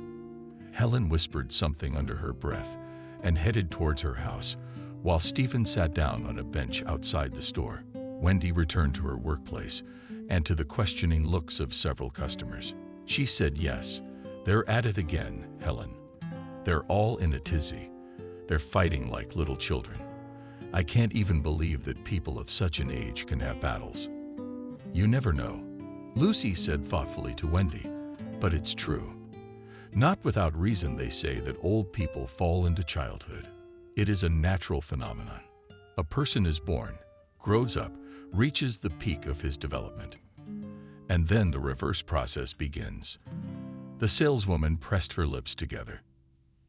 Speaker 1: Helen whispered something under her breath and headed towards her house, while Stephen sat down on a bench outside the store. Wendy returned to her workplace and to the questioning looks of several customers. She said, "Yes, they're at it again, Helen. They're all in a tizzy. They're fighting like little children. I can't even believe that people of such an age can have battles." "You never know," Lucy said thoughtfully to Wendy, "but it's true. Not without reason they say that old people fall into childhood. It is a natural phenomenon. A person is born, grows up, reaches the peak of his development, and then the reverse process begins." The saleswoman pressed her lips together.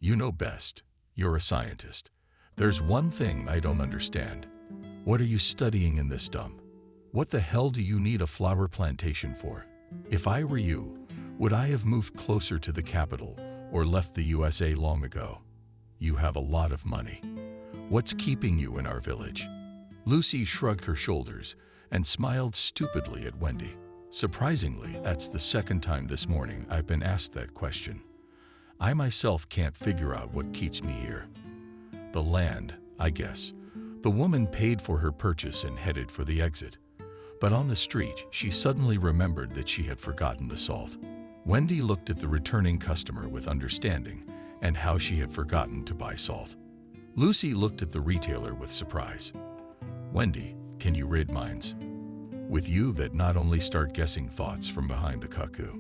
Speaker 1: "You know best. You're a scientist. There's one thing I don't understand. What are you studying in this dump? What the hell do you need a flower plantation for? If I were you, would I have moved closer to the capital or left the USA long ago? You have a lot of money. What's keeping you in our village?" Lucy shrugged her shoulders and smiled stupidly at Wendy. "Surprisingly, that's the second time this morning I've been asked that question. I myself can't figure out what keeps me here. The land, I guess." The woman paid for her purchase and headed for the exit. But on the street, she suddenly remembered that she had forgotten the salt. Wendy looked at the returning customer with understanding and how she had forgotten to buy salt. Lucy looked at the retailer with surprise. "Wendy, can you read minds? With you that not only start guessing thoughts from behind the cuckoo.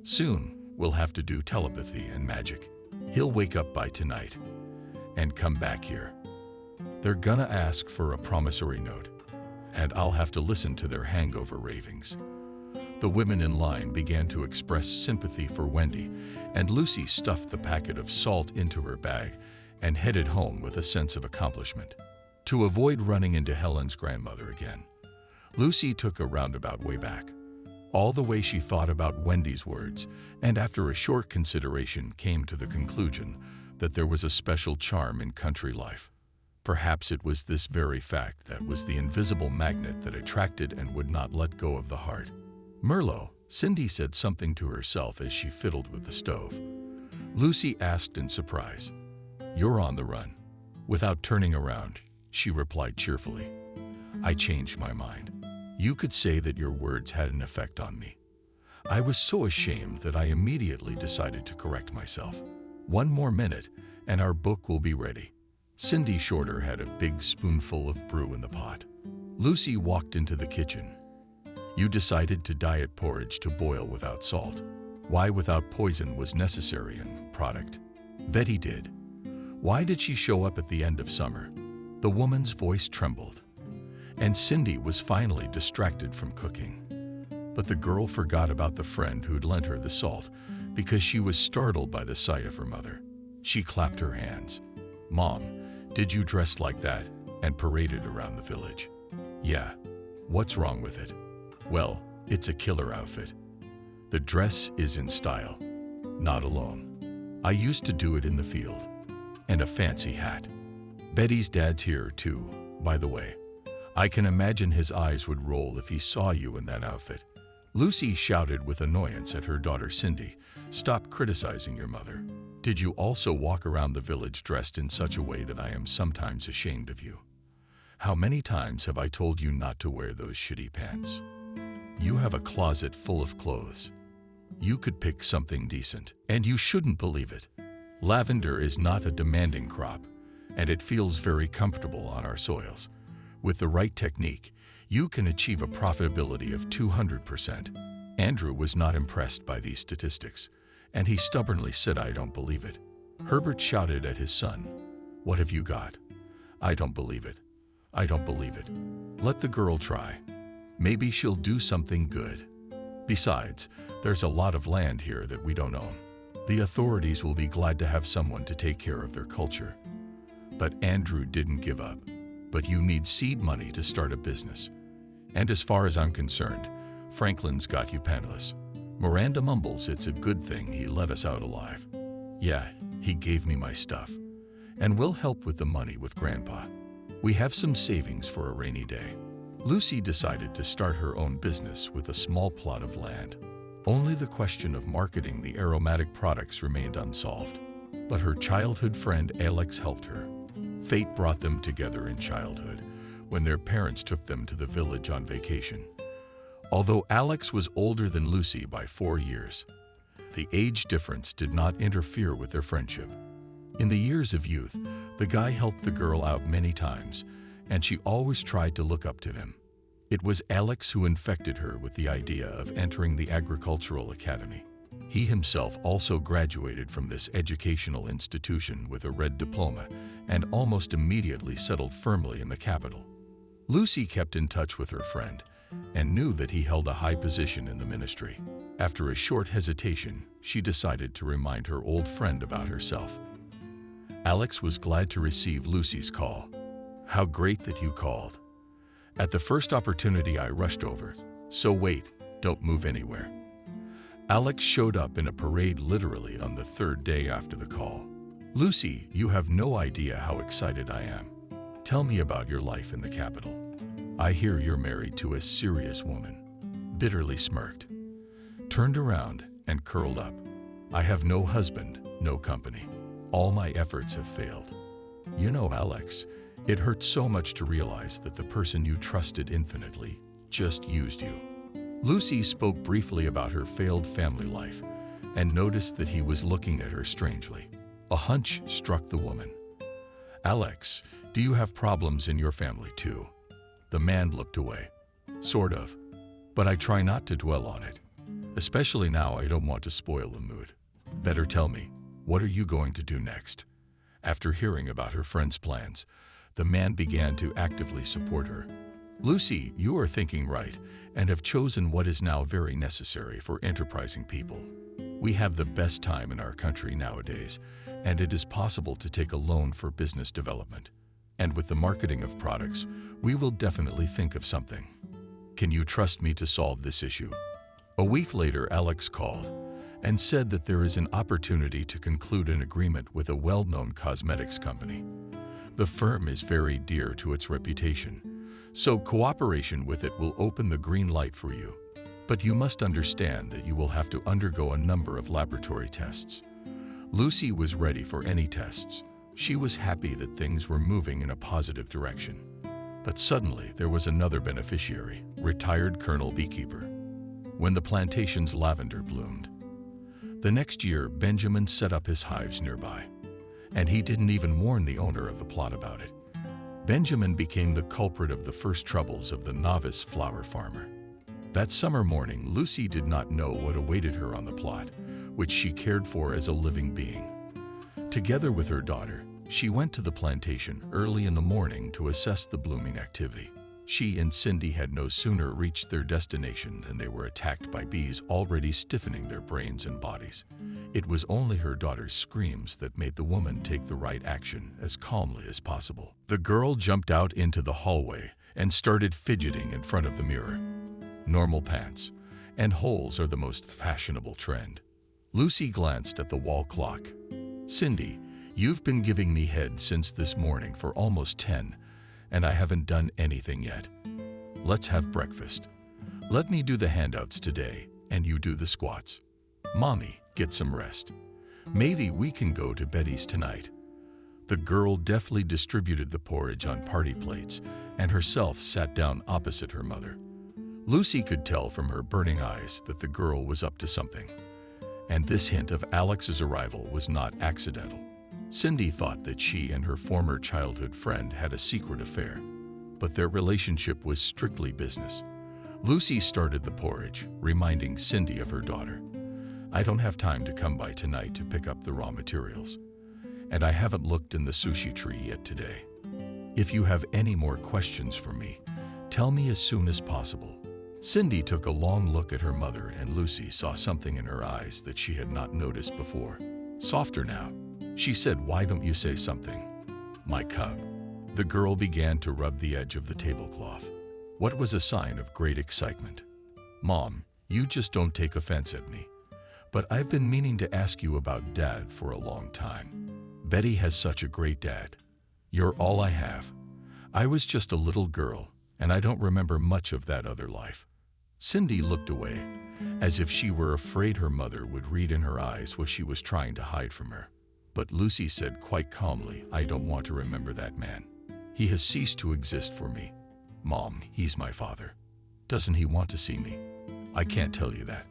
Speaker 1: Soon, we'll have to do telepathy and magic. He'll wake up by tonight and come back here. They're gonna ask for a promissory note, and I'll have to listen to their hangover ravings." The women in line began to express sympathy for Wendy, and Lucy stuffed the packet of salt into her bag and headed home with a sense of accomplishment. To avoid running into Helen's grandmother again, Lucy took a roundabout way back. All the way she thought about Wendy's words, and after a short consideration came to the conclusion that there was a special charm in country life. Perhaps it was this very fact that was the invisible magnet that attracted and would not let go of the heart. "Merlot," Cindy said something to herself as she fiddled with the stove. Lucy asked in surprise, "You're on the run?" Without turning around, she replied cheerfully, "I changed my mind. You could say that your words had an effect on me. I was so ashamed that I immediately decided to correct myself. One more minute, and our book will be ready." Cindy Shorter had a big spoonful of brew in the pot. Lucy walked into the kitchen. "You decided to diet porridge to boil without salt. Why without poison was necessary in product?" "Betty did." "Why did she show up at the end of summer?" The woman's voice trembled. And Cindy was finally distracted from cooking. But the girl forgot about the friend who'd lent her the salt because she was startled by the sight of her mother. She clapped her hands. "Mom, did you dress like that and paraded around the village?" "Yeah. What's wrong with it?" "Well, it's a killer outfit. The dress is in style. Not alone. I used to do it in the field. And a fancy hat. Betty's dad's here too, by the way. I can imagine his eyes would roll if he saw you in that outfit." Lucy shouted with annoyance at her daughter Cindy, "Stop criticizing your mother. Did you also walk around the village dressed in such a way that I am sometimes ashamed of you? How many times have I told you not to wear those shitty pants? You have a closet full of clothes. You could pick something decent, and you shouldn't believe it. Lavender is not a demanding crop, and it feels very comfortable on our soils. With the right technique, you can achieve a profitability of 200%. Andrew was not impressed by these statistics, and he stubbornly said, "I don't believe it." Herbert shouted at his son, "What have you got?" "I don't believe it. I don't believe it. Let the girl try. Maybe she'll do something good. Besides, there's a lot of land here that we don't own. The authorities will be glad to have someone to take care of their culture." But Andrew didn't give up. "But you need seed money to start a business. And as far as I'm concerned, Franklin's got you penniless." Miranda mumbles it's a good thing he let us out alive. "Yeah, he gave me my stuff. And we'll help with the money with Grandpa. We have some savings for a rainy day." Lucy decided to start her own business with a small plot of land. Only the question of marketing the aromatic products remained unsolved. But her childhood friend Alex helped her. Fate brought them together in childhood, when their parents took them to the village on vacation. Although Alex was older than Lucy by 4 years, the age difference did not interfere with their friendship. In the years of youth, the guy helped the girl out many times, and she always tried to look up to him. It was Alex who infected her with the idea of entering the agricultural academy. He himself also graduated from this educational institution with a red diploma and almost immediately settled firmly in the capital. Lucy kept in touch with her friend and knew that he held a high position in the ministry. After a short hesitation, she decided to remind her old friend about herself. Alex was glad to receive Lucy's call. "How great that you called. At the first opportunity I rushed over, so wait, don't move anywhere." Alex showed up in a parade literally on the 3rd day after the call. "Lucy, you have no idea how excited I am. Tell me about your life in the capital. I hear you're married to a serious woman." Bitterly smirked, turned around and curled up. "I have no husband, no company. All my efforts have failed. You know, Alex, it hurts so much to realize that the person you trusted infinitely just used you." Lucy spoke briefly about her failed family life and noticed that he was looking at her strangely. A hunch struck the woman. "Alex, do you have problems in your family too?" The man looked away. "Sort of, but I try not to dwell on it. Especially now, I don't want to spoil the mood. Better tell me, what are you going to do next?" After hearing about her friend's plans, the man began to actively support her. "Lucy, you are thinking right and have chosen what is now very necessary for enterprising people. We have the best time in our country nowadays, and it is possible to take a loan for business development. And with the marketing of products, we will definitely think of something. Can you trust me to solve this issue?" A week later, Alex called and said that there is an opportunity to conclude an agreement with a well-known cosmetics company. The firm is very dear to its reputation, so cooperation with it will open the green light for you. But you must understand that you will have to undergo a number of laboratory tests. Lucy was ready for any tests. She was happy that things were moving in a positive direction. But suddenly there was another beneficiary, retired Colonel Beekeeper. When the plantation's lavender bloomed. The next year, Benjamin set up his hives nearby, and he didn't even warn the owner of the plot about it. Benjamin became the culprit of the first troubles of the novice flower farmer. That summer morning, Lucy did not know what awaited her on the plot, which she cared for as a living being. Together with her daughter, she went to the plantation early in the morning to assess the blooming activity. She and Cindy had no sooner reached their destination than they were attacked by bees already stiffening their brains and bodies. It was only her daughter's screams that made the woman take the right action as calmly as possible. The girl jumped out into the hallway and started fidgeting in front of the mirror. Normal pants and holes are the most fashionable trend. Lucy glanced at the wall clock. "Cindy, you've been giving me head since this morning for almost 10, and I haven't done anything yet. Let's have breakfast. Let me do the handouts today, and you do the squats. Mommy, get some rest. Maybe we can go to Betty's tonight." The girl deftly distributed the porridge on party plates and herself sat down opposite her mother. Lucy could tell from her burning eyes that the girl was up to something, and this hint of Alex's arrival was not accidental. Cindy thought that she and her former childhood friend had a secret affair. but their relationship was strictly business. Lucy started the porridge, reminding Cindy of her daughter. "I don't have time to come by tonight to pick up the raw materials. And I haven't looked in the sushi tree yet today. If you have any more questions for me, tell me as soon as possible." Cindy took a long look at her mother, and Lucy saw something in her eyes that she had not noticed before. "Softer now," she said. "Why don't you say something?" "My cub." The girl began to rub the edge of the tablecloth. What was a sign of great excitement. "Mom, you just don't take offense at me. But I've been meaning to ask you about Dad for a long time. Betty has such a great dad. You're all I have. I was just a little girl, and I don't remember much of that other life." Cindy looked away, as if she were afraid her mother would read in her eyes what she was trying to hide from her. But Lucy said quite calmly, "I don't want to remember that man. He has ceased to exist for me. Mom, he's my father. Doesn't he want to see me? I can't tell you that.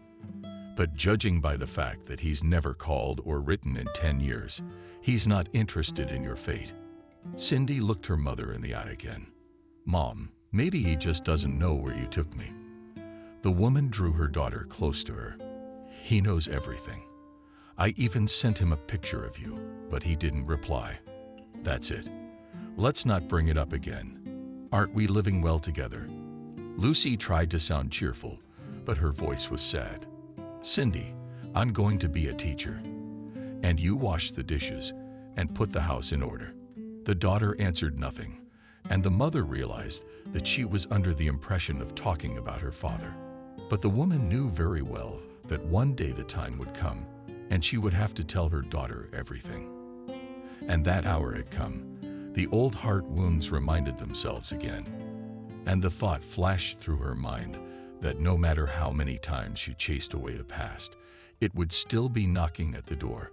Speaker 1: But judging by the fact that he's never called or written in 10 years, he's not interested in your fate." Cindy looked her mother in the eye again. "Mom, maybe he just doesn't know where you took me." The woman drew her daughter close to her. "He knows everything. I even sent him a picture of you, but he didn't reply. That's it. Let's not bring it up again. Aren't we living well together?" Lucy tried to sound cheerful, but her voice was sad. "Cindy, I'm going to be a teacher. And you wash the dishes and put the house in order." The daughter answered nothing, and the mother realized that she was under the impression of talking about her father. But the woman knew very well that one day the time would come, and she would have to tell her daughter everything. And that hour had come. The old heart wounds reminded themselves again, and the thought flashed through her mind that no matter how many times she chased away the past, it would still be knocking at the door.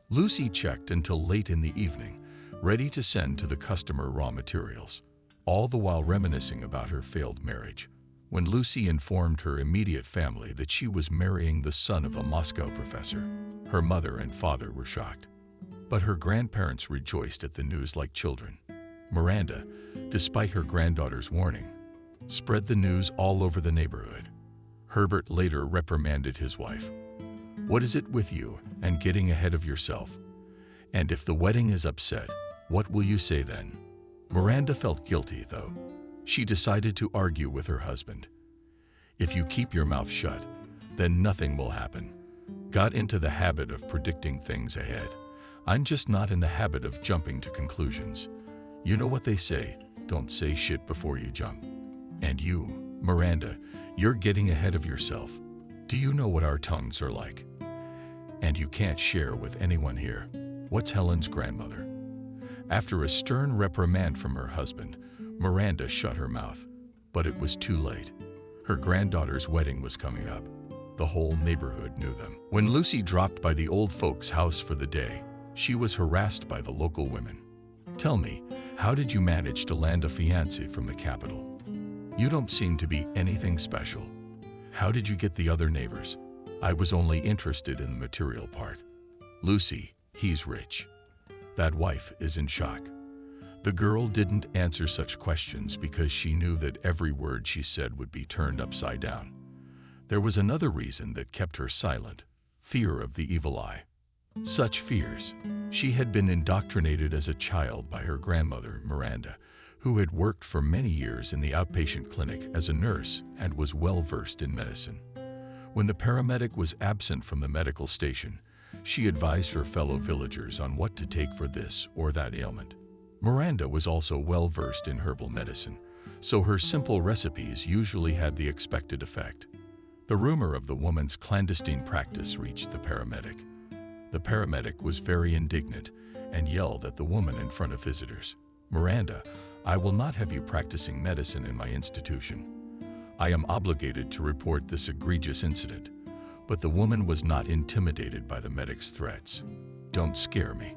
Speaker 1: Lucy checked until late in the evening, ready to send to the customer raw materials, all the while reminiscing about her failed marriage. When Lucy informed her immediate family that she was marrying the son of a Moscow professor, her mother and father were shocked. But her grandparents rejoiced at the news like children. Miranda, despite her granddaughter's warning, spread the news all over the neighborhood. Herbert later reprimanded his wife. "What is it with you and getting ahead of yourself? And if the wedding is upset, what will you say then?" Miranda felt guilty, though. She decided to argue with her husband. "If you keep your mouth shut, then nothing will happen. Got into the habit of predicting things ahead. I'm just not in the habit of jumping to conclusions. You know what they say, don't say shit before you jump. And you, Miranda, you're getting ahead of yourself. Do you know what our tongues are like? And you can't share with anyone here. What's Helen's grandmother?" After a stern reprimand from her husband, Miranda shut her mouth. But it was too late. Her granddaughter's wedding was coming up. The whole neighborhood knew them. When Lucy dropped by the old folks' house for the day, she was harassed by the local women. "Tell me, how did you manage to land a fiancé from the capital? You don't seem to be anything special. How did you get the other neighbors? I was only interested in the material part." "Lucy, he's rich." That wife is in shock. The girl didn't answer such questions because she knew that every word she said would be turned upside down. There was another reason that kept her silent: fear of the evil eye. Such fears. She had been indoctrinated as a child by her grandmother, Miranda, who had worked for many years in the outpatient clinic as a nurse and was well versed in medicine. When the paramedic was absent from the medical station, she advised her fellow villagers on what to take for this or that ailment. Miranda was also well versed in herbal medicine, so her simple recipes usually had the expected effect. The rumor of the woman's clandestine practice reached the paramedic. The paramedic was very indignant and yelled at the woman in front of visitors. "Miranda, I will not have you practicing medicine in my institution. I am obligated to report this egregious incident." But the woman was not intimidated by the medic's threats. "Don't scare me.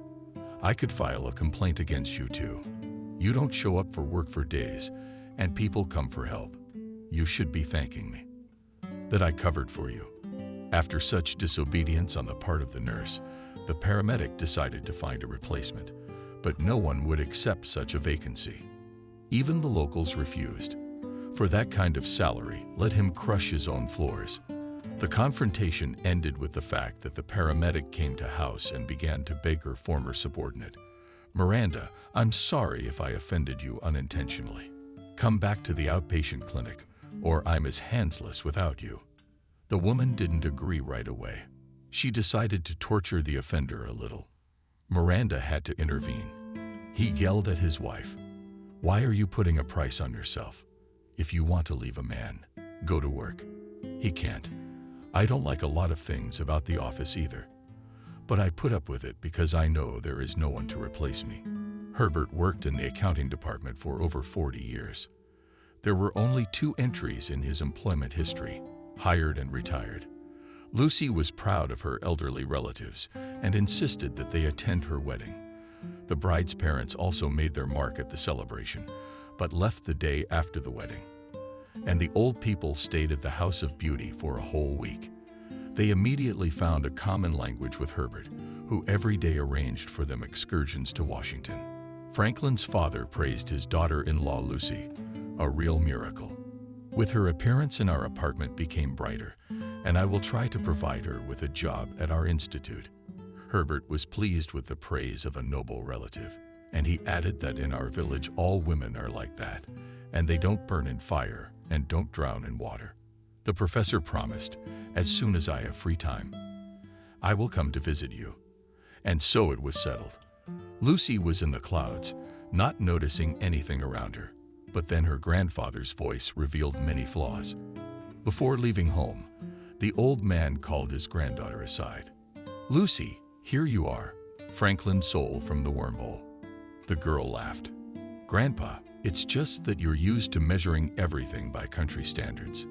Speaker 1: I could file a complaint against you too. You don't show up for work for days, and people come for help. You should be thanking me that I covered for you." After such disobedience on the part of the nurse, the paramedic decided to find a replacement, but no one would accept such a vacancy. Even the locals refused. For that kind of salary, let him crush his own floors. The confrontation ended with the fact that the paramedic came to house and began to beg her former subordinate, "Miranda, I'm sorry if I offended you unintentionally. Come back to the outpatient clinic, or I'm as handless without you." The woman didn't agree right away. She decided to torture the offender a little. Miranda had to intervene. He yelled at his wife, "Why are you putting a price on yourself? If you want to leave a man, go to work." "He can't. I don't like a lot of things about the office either. But I put up with it because I know there is no one to replace me." Herbert worked in the accounting department for over 40 years. There were only 2 entries in his employment history: hired and retired. Lucy was proud of her elderly relatives and insisted that they attend her wedding. The bride's parents also made their mark at the celebration, but left the day after the wedding. And the old people stayed at the House of Beauty for a whole week. They immediately found a common language with Herbert, who every day arranged for them excursions to Washington. Franklin's father praised his daughter-in-law Lucy, a real miracle. "With her appearance in our apartment became brighter, and I will try to provide her with a job at our institute." Herbert was pleased with the praise of a noble relative, and he added that in our village all women are like that, and they don't burn in fire and don't drown in water. The professor promised, "As soon as I have free time, I will come to visit you." And so it was settled. Lucy was in the clouds, not noticing anything around her, but then her grandfather's voice revealed many flaws. Before leaving home, the old man called his granddaughter aside. "Lucy, here you are, Franklin's soul from the wormhole." The girl laughed. "Grandpa, it's just that you're used to measuring everything by country standards.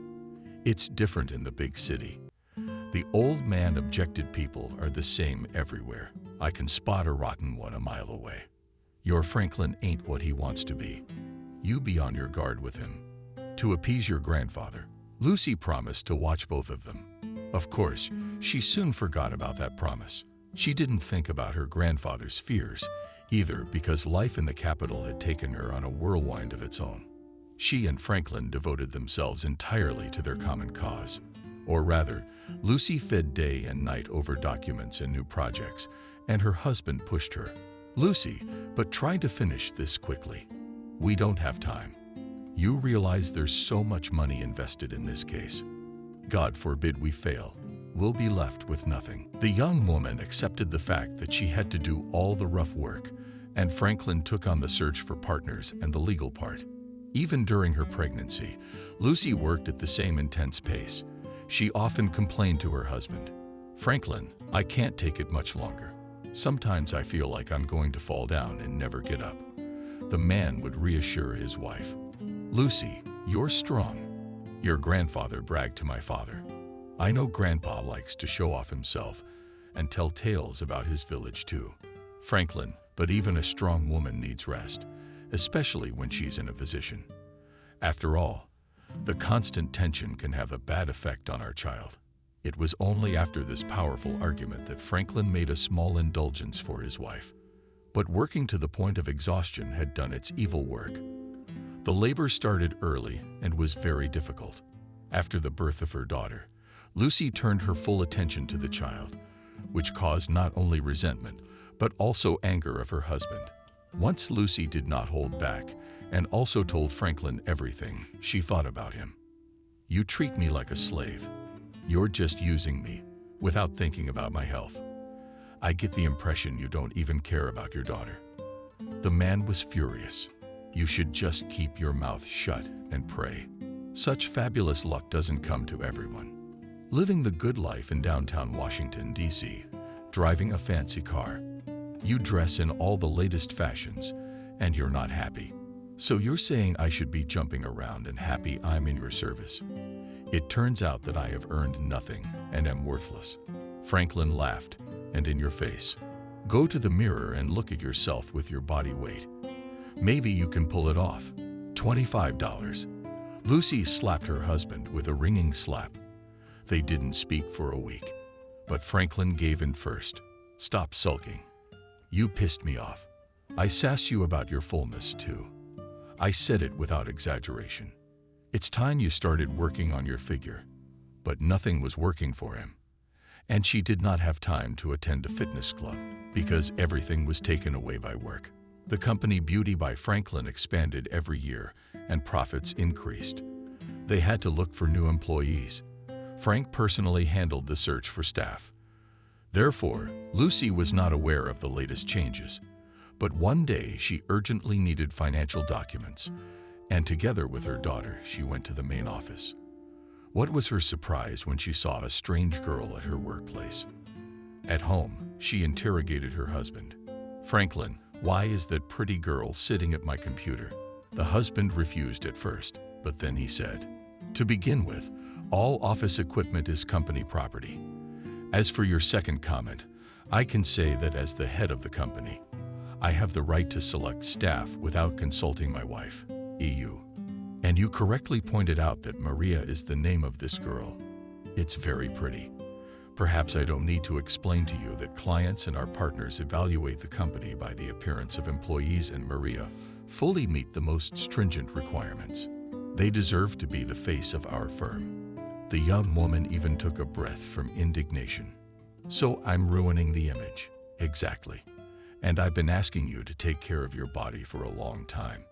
Speaker 1: It's different in the big city." The old man objected. "People are the same everywhere. I can spot a rotten one a mile away. Your Franklin ain't what he wants to be. You be on your guard with him." To appease your grandfather, Lucy promised to watch both of them. Of course, she soon forgot about that promise. She didn't think about her grandfather's fears either, because life in the capital had taken her on a whirlwind of its own. She and Franklin devoted themselves entirely to their common cause. Or rather, Lucy fed day and night over documents and new projects, and her husband pushed her. "Lucy, but try to finish this quickly. We don't have time. You realize there's so much money invested in this case. God forbid we fail. We'll be left with nothing." The young woman accepted the fact that she had to do all the rough work, and Franklin took on the search for partners and the legal part. Even during her pregnancy, Lucy worked at the same intense pace. She often complained to her husband, "Franklin, I can't take it much longer. Sometimes I feel like I'm going to fall down and never get up." The man would reassure his wife, "Lucy, you're strong." Your grandfather bragged to my father. I know Grandpa likes to show off himself and tell tales about his village too. Franklin, but even a strong woman needs rest, especially when she's in a position. After all, the constant tension can have a bad effect on our child. It was only after this powerful argument that Franklin made a small indulgence for his wife. But working to the point of exhaustion had done its evil work. The labor started early and was very difficult. After the birth of her daughter, Lucy turned her full attention to the child, which caused not only resentment, but also anger of her husband. Once Lucy did not hold back and also told Franklin everything she thought about him. "You treat me like a slave. You're just using me, without thinking about my health. I get the impression you don't even care about your daughter." The man was furious. "You should just keep your mouth shut and pray. Such fabulous luck doesn't come to everyone. Living the good life in downtown Washington, D.C., driving a fancy car. You dress in all the latest fashions, and you're not happy. So you're saying I should be jumping around and happy I'm in your service? It turns out that I have earned nothing and am worthless." Franklin laughed, "And in your face. Go to the mirror and look at yourself with your body weight. Maybe you can pull it off. $25. Lucy slapped her husband with a ringing slap. They didn't speak for a week, but Franklin gave in first. "Stop sulking. You pissed me off. I sassed you about your fullness, too. I said it without exaggeration. It's time you started working on your figure. But nothing was working for him. And she did not have time to attend a fitness club because everything was taken away by work. The company Beauty by Franklin expanded every year and profits increased. They had to look for new employees. Frank personally handled the search for staff. Therefore, Lucy was not aware of the latest changes. But one day she urgently needed financial documents, and together with her daughter, she went to the main office. What was her surprise when she saw a strange girl at her workplace? At home, she interrogated her husband. "Franklin, why is that pretty girl sitting at my computer?" The husband refused at first, but then he said, "To begin with, all office equipment is company property. As for your second comment, I can say that as the head of the company, I have the right to select staff without consulting my wife, EU. And you correctly pointed out that Maria is the name of this girl. It's very pretty. Perhaps I don't need to explain to you that clients and our partners evaluate the company by the appearance of employees, and Maria fully meet the most stringent requirements. They deserve to be the face of our firm." The young woman even took a breath from indignation. "So I'm ruining the image." "Exactly. And I've been asking you to take care of your body for a long time."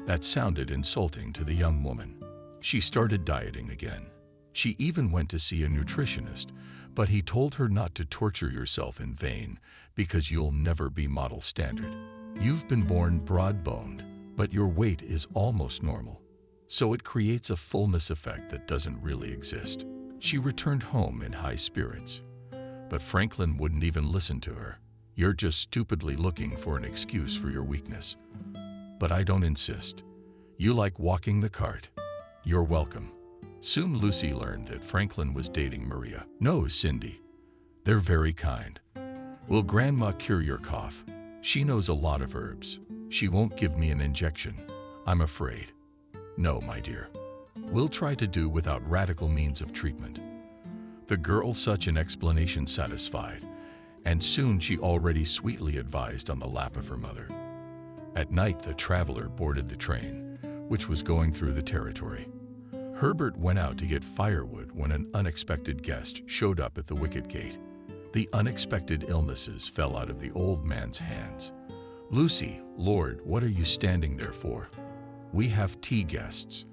Speaker 1: That sounded insulting to the young woman. She started dieting again. She even went to see a nutritionist, but he told her not to torture yourself in vain because you'll never be model standard. You've been born broad-boned, but your weight is almost normal. So it creates a fullness effect that doesn't really exist. She returned home in high spirits. But Franklin wouldn't even listen to her. "You're just stupidly looking for an excuse for your weakness. But I don't insist. You like walking the cart. You're welcome." Soon Lucy learned that Franklin was dating Maria. "No, Cindy. They're very kind. Will Grandma cure your cough? She knows a lot of herbs. She won't give me an injection, I'm afraid." "No, my dear. We'll try to do without radical means of treatment." The girl such an explanation satisfied, and soon she already sweetly advised on the lap of her mother. At night, the traveler boarded the train, which was going through the territory. Herbert went out to get firewood when an unexpected guest showed up at the wicket gate. The unexpected illnesses fell out of the old man's hands. "Lucy, Lord, what are you standing there for? We have tea guests."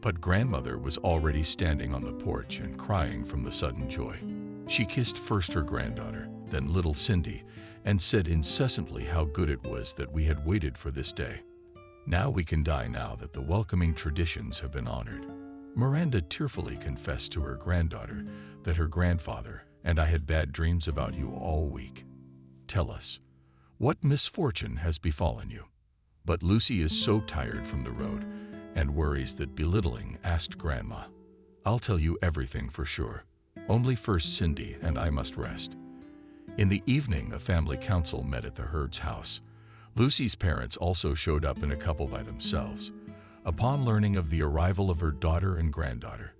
Speaker 1: But grandmother was already standing on the porch and crying from the sudden joy. She kissed first her granddaughter, then little Cindy, and said incessantly how good it was that we had waited for this day. "Now we can die now that the welcoming traditions have been honored." Miranda tearfully confessed to her granddaughter that her grandfather and I had bad dreams about you all week. "Tell us, what misfortune has befallen you?" But Lucy is so tired from the road and worries that belittling asked Grandma, "I'll tell you everything for sure. Only first Cindy and I must rest." In the evening, a family council met at the Herd's house. Lucy's parents also showed up in a couple by themselves. Upon learning of the arrival of her daughter and granddaughter,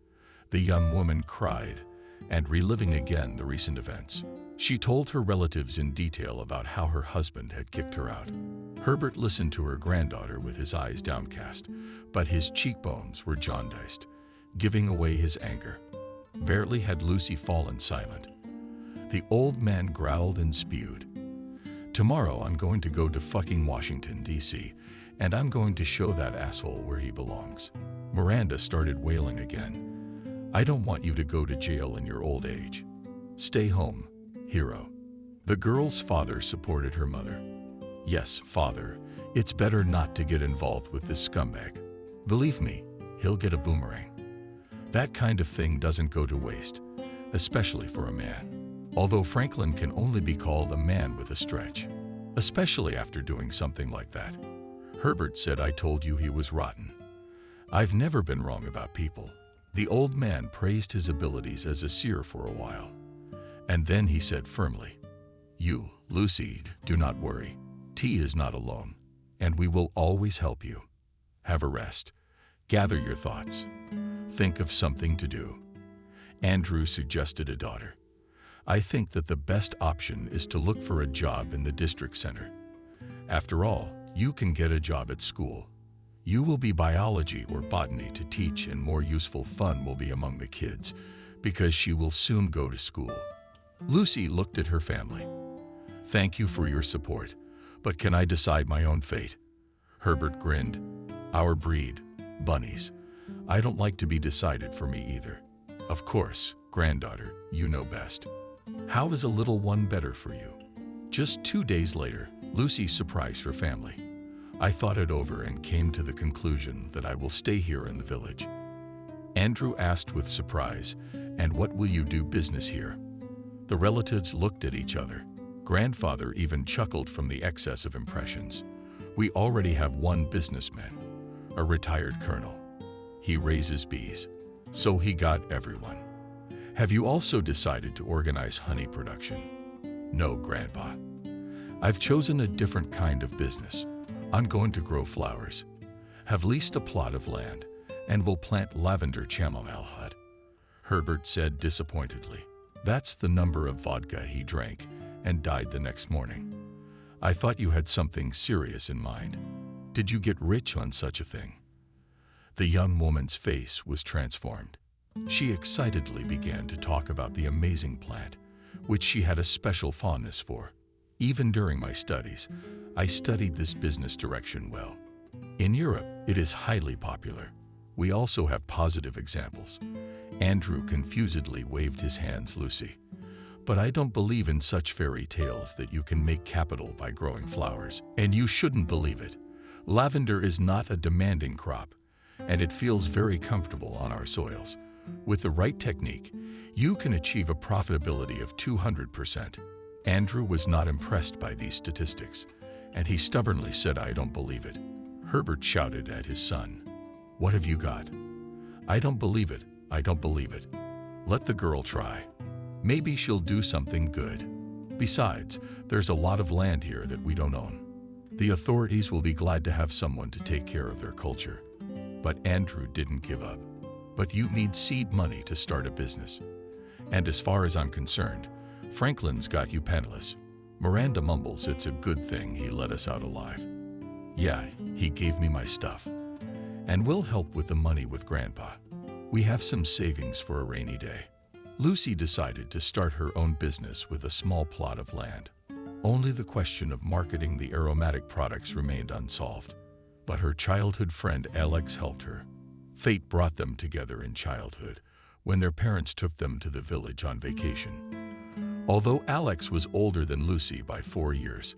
Speaker 1: the young woman cried, and reliving again the recent events, she told her relatives in detail about how her husband had kicked her out. Herbert listened to her granddaughter with his eyes downcast, but his cheekbones were jaundiced, giving away his anger. Barely had Lucy fallen silent. The old man growled and spewed. "Tomorrow I'm going to go to fucking Washington, D.C., and I'm going to show that asshole where he belongs." Miranda started wailing again. "I don't want you to go to jail in your old age. Stay home, hero." The girl's father supported her mother. "Yes, father, it's better not to get involved with this scumbag. Believe me, he'll get a boomerang. That kind of thing doesn't go to waste, especially for a man." Although Franklin can only be called a man with a stretch, especially after doing something like that. Herbert said, "I told you he was rotten. I've never been wrong about people." The old man praised his abilities as a seer for a while. And then he said firmly, "You, Lucy, do not worry. T is not alone, and we will always help you. Have a rest. Gather your thoughts. Think of something to do." Andrew suggested a daughter. "I think that the best option is to look for a job in the district center. After all, you can get a job at school. You will be biology or botany to teach, and more useful fun will be among the kids, because she will soon go to school. Lucy looked at her family. Thank you for your support, but can I decide my own fate? Herbert grinned. Our breed, bunnies. I don't like to be decided for me either. Of course, granddaughter, you know best. How is a little one better for you? Just 2 days later, Lucy surprised her family. I thought it over and came to the conclusion that I will stay here in the village. Andrew asked with surprise, and what will you do business here? The relatives looked at each other. Grandfather even chuckled from the excess of impressions. We already have one businessman, a retired colonel. He raises bees, so he got everyone. Have you also decided to organize honey production? No, Grandpa. I've chosen a different kind of business. I'm going to grow flowers, have leased a plot of land, and will plant lavender chamomile hut. Herbert said disappointedly. That's the number of vodka he drank and died the next morning. I thought you had something serious in mind. Did you get rich on such a thing? The young woman's face was transformed. She excitedly began to talk about the amazing plant, which she had a special fondness for. Even during my studies, I studied this business direction well. In Europe, it is highly popular. We also have positive examples. Andrew confusedly waved his hands, Lucy. But I don't believe in such fairy tales that you can make capital by growing flowers. And you shouldn't believe it. Lavender is not a demanding crop, and it feels very comfortable on our soils. With the right technique, you can achieve a profitability of 200%. Andrew was not impressed by these statistics, and he stubbornly said, I don't believe it. Herbert shouted at his son, What have you got? I don't believe it. I don't believe it. Let the girl try. Maybe she'll do something good. Besides, there's a lot of land here that we don't own. The authorities will be glad to have someone to take care of their culture. But Andrew didn't give up. But you need seed money to start a business. And as far as I'm concerned, Franklin's got you penniless. Miranda mumbles it's a good thing he let us out alive. Yeah, he gave me my stuff. And we'll help with the money with Grandpa. We have some savings for a rainy day. Lucy decided to start her own business with a small plot of land. Only the question of marketing the aromatic products remained unsolved. But her childhood friend Alex helped her. Fate brought them together in childhood, when their parents took them to the village on vacation. Although Alex was older than Lucy by 4 years,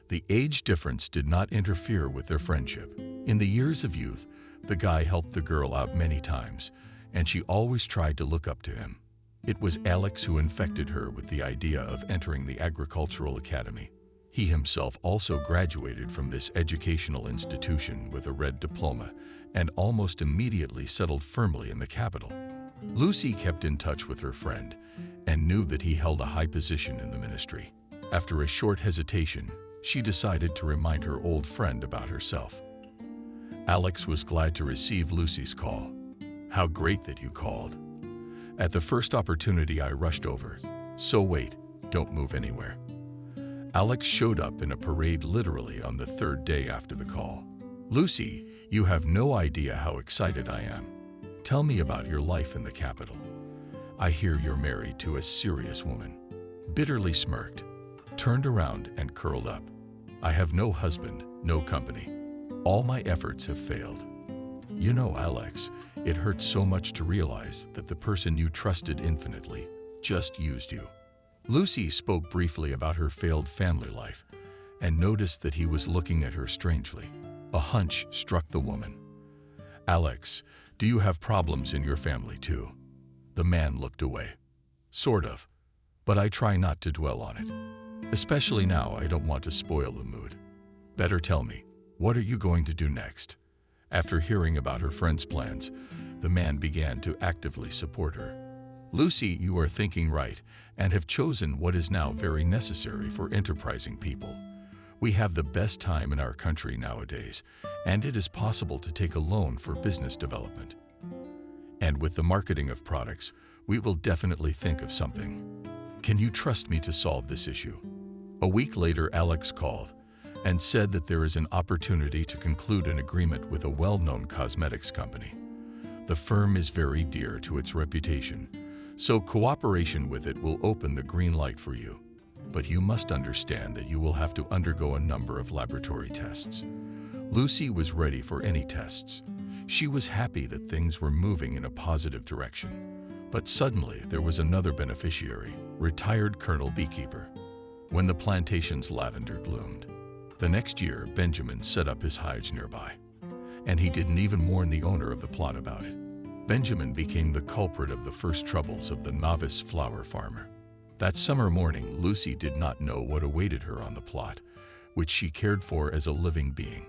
Speaker 1: the age difference did not interfere with their friendship. In the years of youth, the guy helped the girl out many times, and she always tried to look up to him. It was Alex who infected her with the idea of entering the agricultural academy. He himself also graduated from this educational institution with a red diploma and almost immediately settled firmly in the capital. Lucy kept in touch with her friend and knew that he held a high position in the ministry. After a short hesitation, she decided to remind her old friend about herself. Alex was glad to receive Lucy's call. How great that you called. At the first opportunity, I rushed over. So wait, don't move anywhere. Alex showed up in a parade literally on the 3rd day after the call. Lucy, you have no idea how excited I am. Tell me about your life in the capital. I hear you're married to a serious woman. Bitterly smirked, turned around and curled up. I have no husband, no company. All my efforts have failed. You know, Alex, it hurts so much to realize that the person you trusted infinitely just used you. Lucy spoke briefly about her failed family life and noticed that he was looking at her strangely. A hunch struck the woman. Alex, do you have problems in your family too? The man looked away. Sort of, but I try not to dwell on it. Especially now, I don't want to spoil the mood. Better tell me, what are you going to do next? After hearing about her friend's plans, the man began to actively support her. Lucy, you are thinking right and have chosen what is now very necessary for enterprising people. We have the best time in our country nowadays, and it is possible to take a loan for business development. And with the marketing of products, we will definitely think of something. Can you trust me to solve this issue? A week later, Alex called, and said that there is an opportunity to conclude an agreement with a well-known cosmetics company. The firm is very dear to its reputation, so cooperation with it will open the green light for you. But you must understand that you will have to undergo a number of laboratory tests. Lucy was ready for any tests. She was happy that things were moving in a positive direction. But suddenly there was another beneficiary, retired Colonel Beekeeper. When the plantation's lavender bloomed, the next year Benjamin set up his hives nearby. And he didn't even warn the owner of the plot about it. Benjamin became the culprit of the first troubles of the novice flower farmer. That summer morning, Lucy did not know what awaited her on the plot, which she cared for as a living being.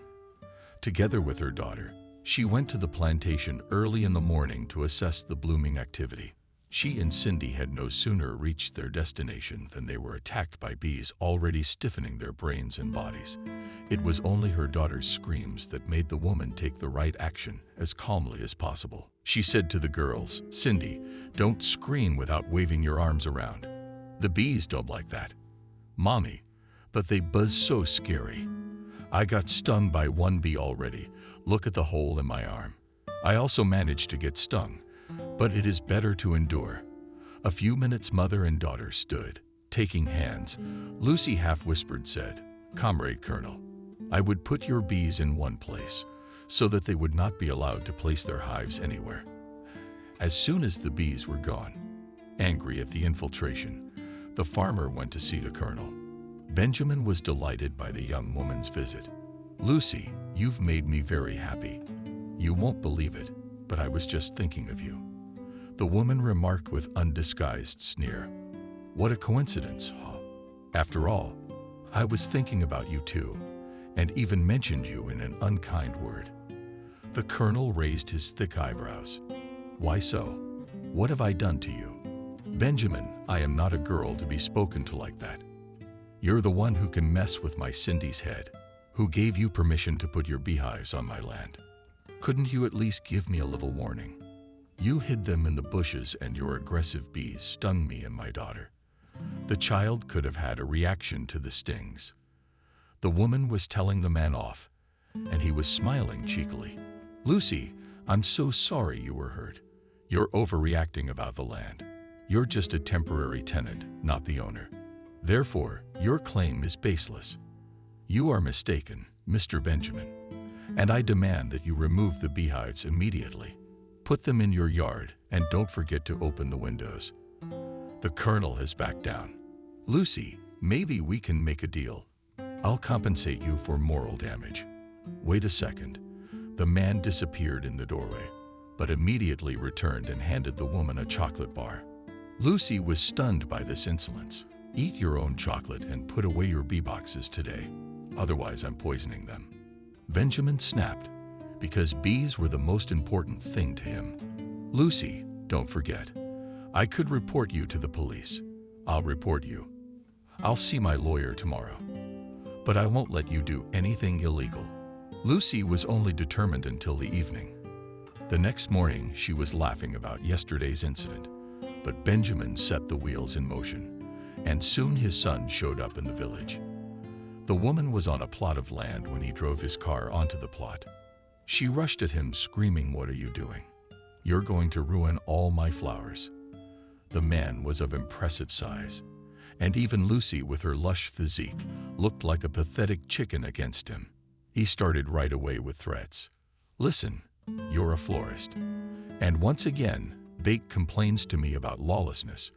Speaker 1: Together with her daughter, she went to the plantation early in the morning to assess the blooming activity. She and Cindy had no sooner reached their destination than they were attacked by bees already stiffening their brains and bodies. It was only her daughter's screams that made the woman take the right action as calmly as possible. She said to the girls, "Cindy, don't scream without waving your arms around. The bees don't like that. Mommy, but they buzz so scary. I got stung by one bee already. Look at the hole in my arm. I also managed to get stung, but it is better to endure." A few minutes mother and daughter stood, taking hands. Lucy half-whispered said, "Comrade Colonel, I would put your bees in one place, so that they would not be allowed to place their hives anywhere." As soon as the bees were gone, angry at the infiltration, the farmer went to see the colonel. Benjamin was delighted by the young woman's visit. "Lucy, you've made me very happy. You won't believe it, but I was just thinking of you," the woman remarked with undisguised sneer. "What a coincidence, huh? After all, I was thinking about you too, and even mentioned you in an unkind word." The colonel raised his thick eyebrows. "Why so? What have I done to you?" "Benjamin, I am not a girl to be spoken to like that. You're the one who can mess with my Cindy's head. Who gave you permission to put your beehives on my land? Couldn't you at least give me a little warning? You hid them in the bushes and your aggressive bees stung me and my daughter." The child could have had a reaction to the stings. The woman was telling the man off, and he was smiling cheekily. "Lucy, I'm so sorry you were hurt. You're overreacting about the land. You're just a temporary tenant, not the owner. Therefore, your claim is baseless. You are mistaken, Mr. Benjamin, and I demand that you remove the beehives immediately. Put them in your yard, and don't forget to open the windows." The colonel has backed down. "Lucy, maybe we can make a deal. I'll compensate you for moral damage." "Wait a second." The man disappeared in the doorway, but immediately returned and handed the woman a chocolate bar. Lucy was stunned by this insolence. "Eat your own chocolate and put away your bee boxes today. Otherwise, I'm poisoning them." Benjamin snapped, because bees were the most important thing to him. "Lucy, don't forget. I could report you to the police. I'll report you. I'll see my lawyer tomorrow. But I won't let you do anything illegal." Lucy was only determined until the evening. The next morning, she was laughing about yesterday's incident, but Benjamin set the wheels in motion, and soon his son showed up in the village. The woman was on a plot of land when he drove his car onto the plot. She rushed at him, screaming, "What are you doing? You're going to ruin all my flowers." The man was of impressive size, and even Lucy, with her lush physique, looked like a pathetic chicken against him. He started right away with threats. "Listen, you're a florist, and once again, Bake complains to me about lawlessness.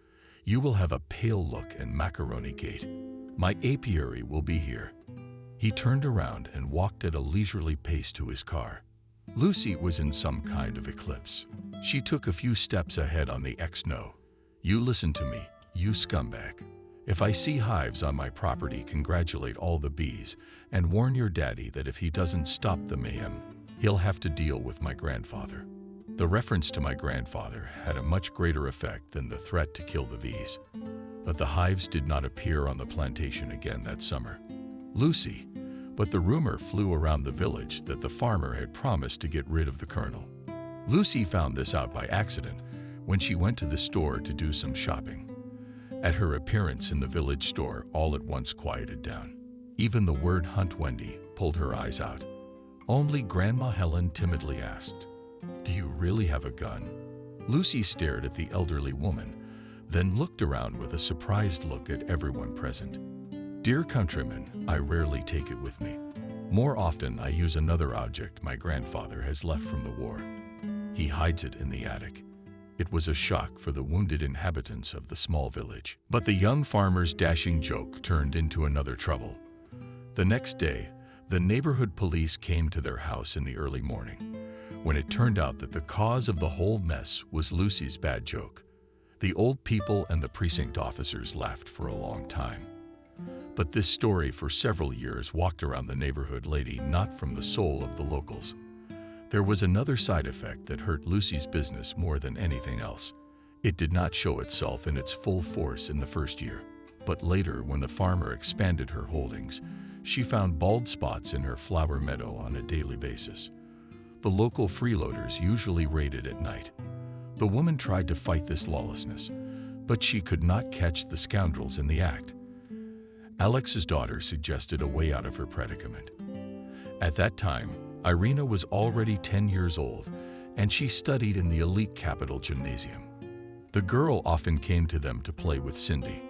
Speaker 1: You will have a pale look and macaroni gait. My apiary will be here." He turned around and walked at a leisurely pace to his car. Lucy was in some kind of eclipse. She took a few steps ahead on the X-No. "You listen to me, you scumbag. If I see hives on my property, congratulate all the bees and warn your daddy that if he doesn't stop the mayhem, he'll have to deal with my grandfather." The reference to my grandfather had a much greater effect than the threat to kill the bees. But the hives did not appear on the plantation again that summer. Lucy, but the rumor flew around the village that the farmer had promised to get rid of the colonel. Lucy found this out by accident when she went to the store to do some shopping. At her appearance in the village store, all at once quieted down. Even the word hunt Wendy pulled her eyes out. Only Grandma Helen timidly asked, "Do you really have a gun?" Lucy stared at the elderly woman, then looked around with a surprised look at everyone present. "Dear countrymen, I rarely take it with me. More often, I use another object my grandfather has left from the war. He hides it in the attic." It was a shock for the wounded inhabitants of the small village. But the young farmer's dashing joke turned into another trouble. The next day, the neighborhood police came to their house in the early morning, when it turned out that the cause of the whole mess was Lucy's bad joke. The old people and the precinct officers laughed for a long time. But this story for several years walked around the neighborhood lady not from the soul of the locals. There was another side effect that hurt Lucy's business more than anything else. It did not show itself in its full force in the first year, but later when the farmer expanded her holdings, she found bald spots in her flower meadow on a daily basis. The local freeloaders usually raided at night. The woman tried to fight this lawlessness, but she could not catch the scoundrels in the act. Alex's daughter suggested a way out of her predicament. At that time, Irina was already 10 years old, and she studied in the elite Capital Gymnasium. The girl often came to them to play with Cindy.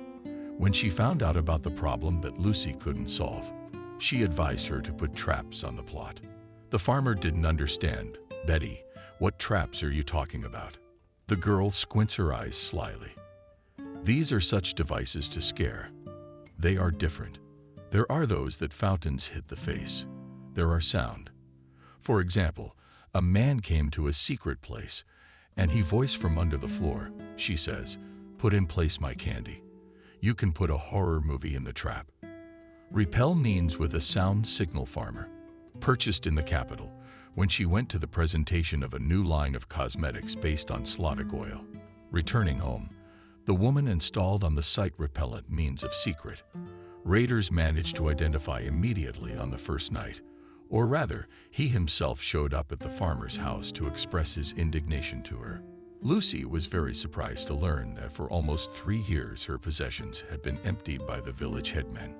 Speaker 1: When she found out about the problem that Lucy couldn't solve, she advised her to put traps on the plot. The farmer didn't understand. "Betty, what traps are you talking about?" The girl squints her eyes slyly. "These are such devices to scare. They are different. There are those that fountains hit the face. There are sound. For example, a man came to a secret place, and he voiced from under the floor. She says, 'Put in place my candy.' You can put a horror movie in the trap." Repel means with a sound signal farmer. Purchased in the capital, when she went to the presentation of a new line of cosmetics based on Slavic oil. Returning home, the woman installed on the site repellent means of secret. Raiders managed to identify immediately on the first night. Or rather, he himself showed up at the farmer's house to express his indignation to her. Lucy was very surprised to learn that for almost 3 years her possessions had been emptied by the village headman.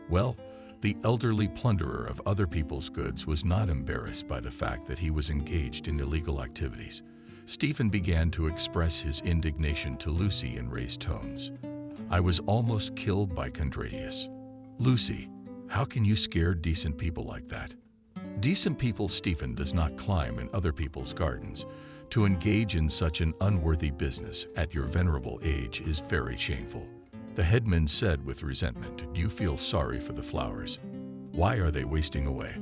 Speaker 1: Well, the elderly plunderer of other people's goods was not embarrassed by the fact that he was engaged in illegal activities. Stephen began to express his indignation to Lucy in raised tones. "I was almost killed by Condratius. Lucy, how can you scare decent people like that?" Decent people Stephen does not climb in other people's gardens. To engage in such an unworthy business at your venerable age is very shameful. The headman said with resentment, "Do you feel sorry for the flowers? Why are they wasting away?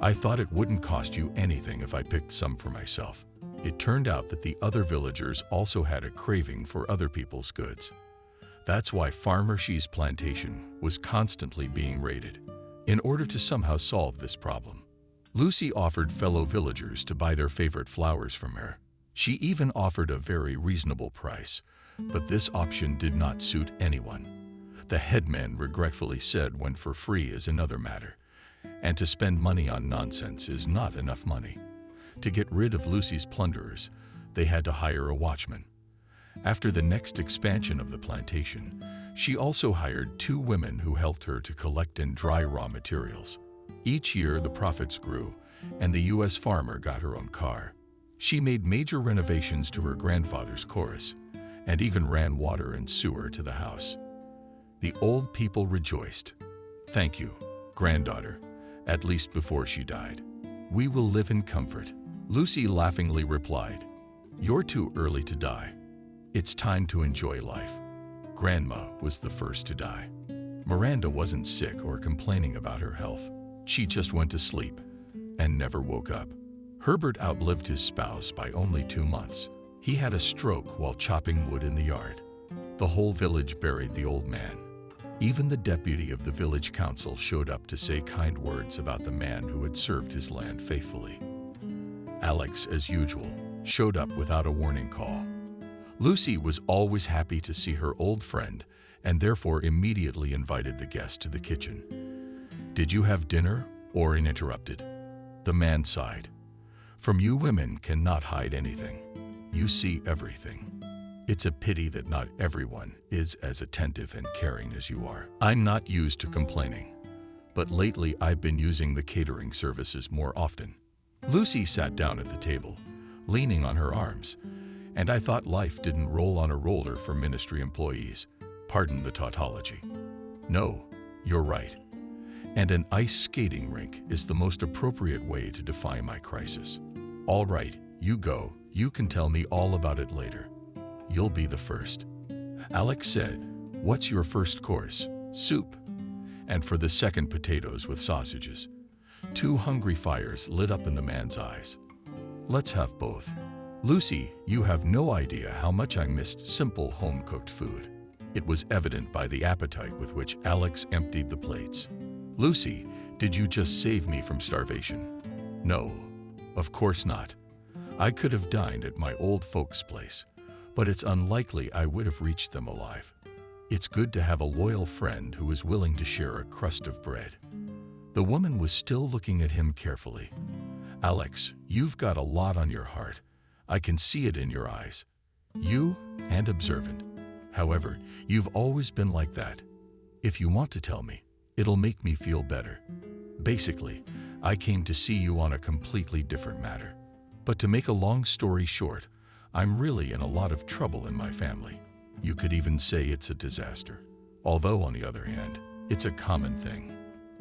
Speaker 1: I thought it wouldn't cost you anything if I picked some for myself." It turned out that the other villagers also had a craving for other people's goods. That's why Farmer She's plantation was constantly being raided. In order to somehow solve this problem, Lucy offered fellow villagers to buy their favorite flowers from her. She even offered a very reasonable price, but this option did not suit anyone. The headman regretfully said when for free is another matter, and to spend money on nonsense is not enough money. To get rid of Lucy's plunderers, they had to hire a watchman. After the next expansion of the plantation, she also hired 2 women who helped her to collect and dry raw materials. Each year, the profits grew, and the U.S. farmer got her own car. She made major renovations to her grandfather's chorus, and even ran water and sewer to the house. The old people rejoiced. "Thank you, granddaughter, at least before she died. We will live in comfort." Lucy laughingly replied, "You're too early to die. It's time to enjoy life." Grandma was the first to die. Miranda wasn't sick or complaining about her health. She just went to sleep and never woke up. Herbert outlived his spouse by only 2 months. He had a stroke while chopping wood in the yard. The whole village buried the old man. Even the deputy of the village council showed up to say kind words about the man who had served his land faithfully. Alex, as usual, showed up without a warning call. Lucy was always happy to see her old friend and therefore immediately invited the guest to the kitchen. "Did you have dinner?" Orrin interrupted. The man sighed. "From you women cannot hide anything. You see everything. It's a pity that not everyone is as attentive and caring as you are." "I'm not used to complaining. but lately I've been using the catering services more often. Lucy sat down at the table, leaning on her arms, and I thought life didn't roll on a roller for ministry employees. Pardon the tautology. No, you're right. And an ice skating rink is the most appropriate way to define my crisis. All right, you go. You can tell me all about it later. You'll be the first. Alex said, "What's your first course?" "Soup." "And for the second, potatoes with sausages." Two hungry fires lit up in the man's eyes. "Let's have both." "Lucy, you have no idea how much I missed simple home-cooked food." It was evident by the appetite with which Alex emptied the plates. "Lucy, did you just save me from starvation?" "No, of course not. I could have dined at my old folks' place, but it's unlikely I would have reached them alive. It's good to have a loyal friend who is willing to share a crust of bread." The woman was still looking at him carefully. "Alex, you've got a lot on your heart. I can see it in your eyes. You and observant. However, you've always been like that. If you want to tell me, it'll make me feel better. Basically, I came to see you on a completely different matter. But to make a long story short, I'm really in a lot of trouble in my family. You could even say it's a disaster. Although, on the other hand, it's a common thing.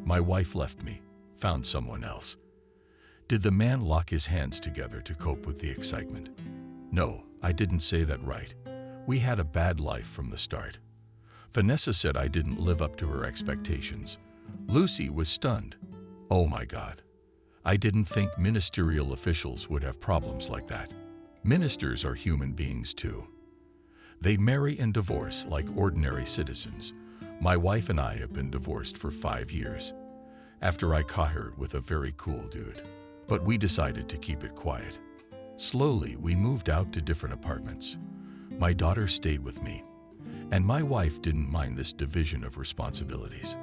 Speaker 1: My wife left me, found someone else." Did the man lock his hands together to cope with the excitement? "No, I didn't say that right. We had a bad life from the start." Vanessa said I didn't live up to her expectations. Lucy was stunned. "Oh my God. I didn't think ministerial officials would have problems like that. Ministers are human beings too. They marry and divorce like ordinary citizens. My wife and I have been divorced for 5 years, after I caught her with a very cool dude. But we decided to keep it quiet. Slowly, we moved out to different apartments. My daughter stayed with me, and my wife didn't mind this division of responsibilities.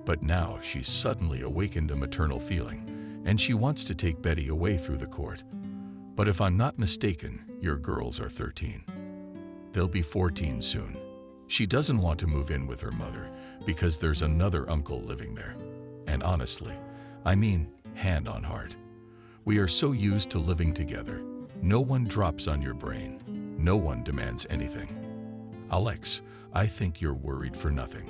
Speaker 1: But now she's suddenly awakened a maternal feeling, and she wants to take Betty away through the court. But if I'm not mistaken, your girls are 13. They'll be 14 soon. She doesn't want to move in with her mother because there's another uncle living there. And honestly, I mean, hand on heart, we are so used to living together. No one drops on your brain. No one demands anything. Alex, I think you're worried for nothing.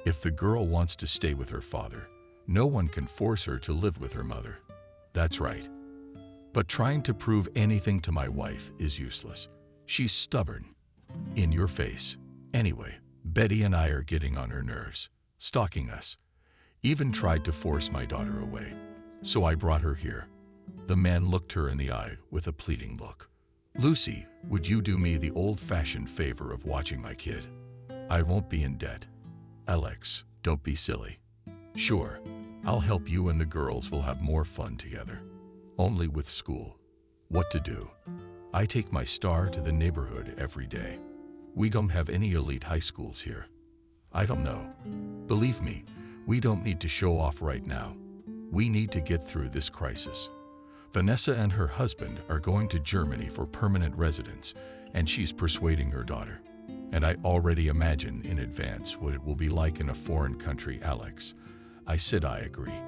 Speaker 1: If the girl wants to stay with her father, no one can force her to live with her mother. That's right. But trying to prove anything to my wife is useless. She's stubborn. In your face. Anyway, Betty and I are getting on her nerves, stalking us. Even tried to force my daughter away. So I brought her here." The man looked her in the eye with a pleading look. "Lucy, would you do me the old-fashioned favor of watching my kid? I won't be in debt." "Alex, don't be silly." "Sure, I'll help you and the girls will have more fun together. Only with school. What to do? I take my star to the neighborhood every day. We don't have any elite high schools here. I don't know. Believe me, we don't need to show off right now. We need to get through this crisis. Vanessa and her husband are going to Germany for permanent residence, and she's persuading her daughter. And I already imagine in advance what it will be like in a foreign country, Alex." I said I agree.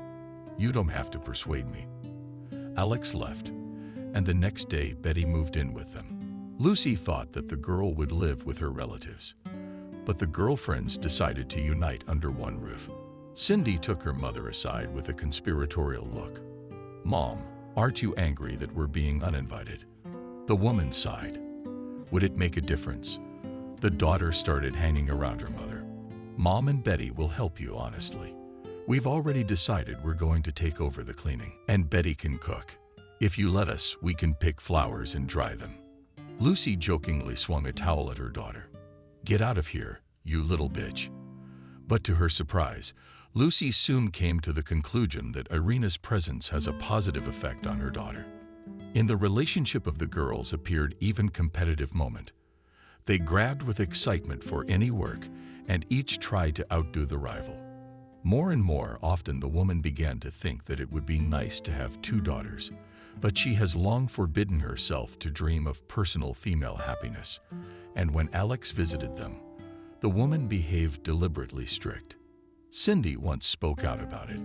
Speaker 1: "You don't have to persuade me." Alex left, and the next day Betty moved in with them. Lucy thought that the girl would live with her relatives, but the girlfriends decided to unite under one roof. Cindy took her mother aside with a conspiratorial look. "Mom, aren't you angry that we're being uninvited?" The woman sighed. Would it make a difference? The daughter started hanging around her mother. "Mom and Betty will help you, honestly. We've already decided we're going to take over the cleaning, and Betty can cook. If you let us, we can pick flowers and dry them." Lucy jokingly swung a towel at her daughter. "Get out of here, you little bitch." But to her surprise, Lucy soon came to the conclusion that Irina's presence has a positive effect on her daughter. In the relationship of the girls appeared even competitive moment. They grabbed with excitement for any work, and each tried to outdo the rival. More and more often the woman began to think that it would be nice to have 2 daughters, but she has long forbidden herself to dream of personal female happiness, and when Alex visited them, the woman behaved deliberately strict. Cindy once spoke out about it.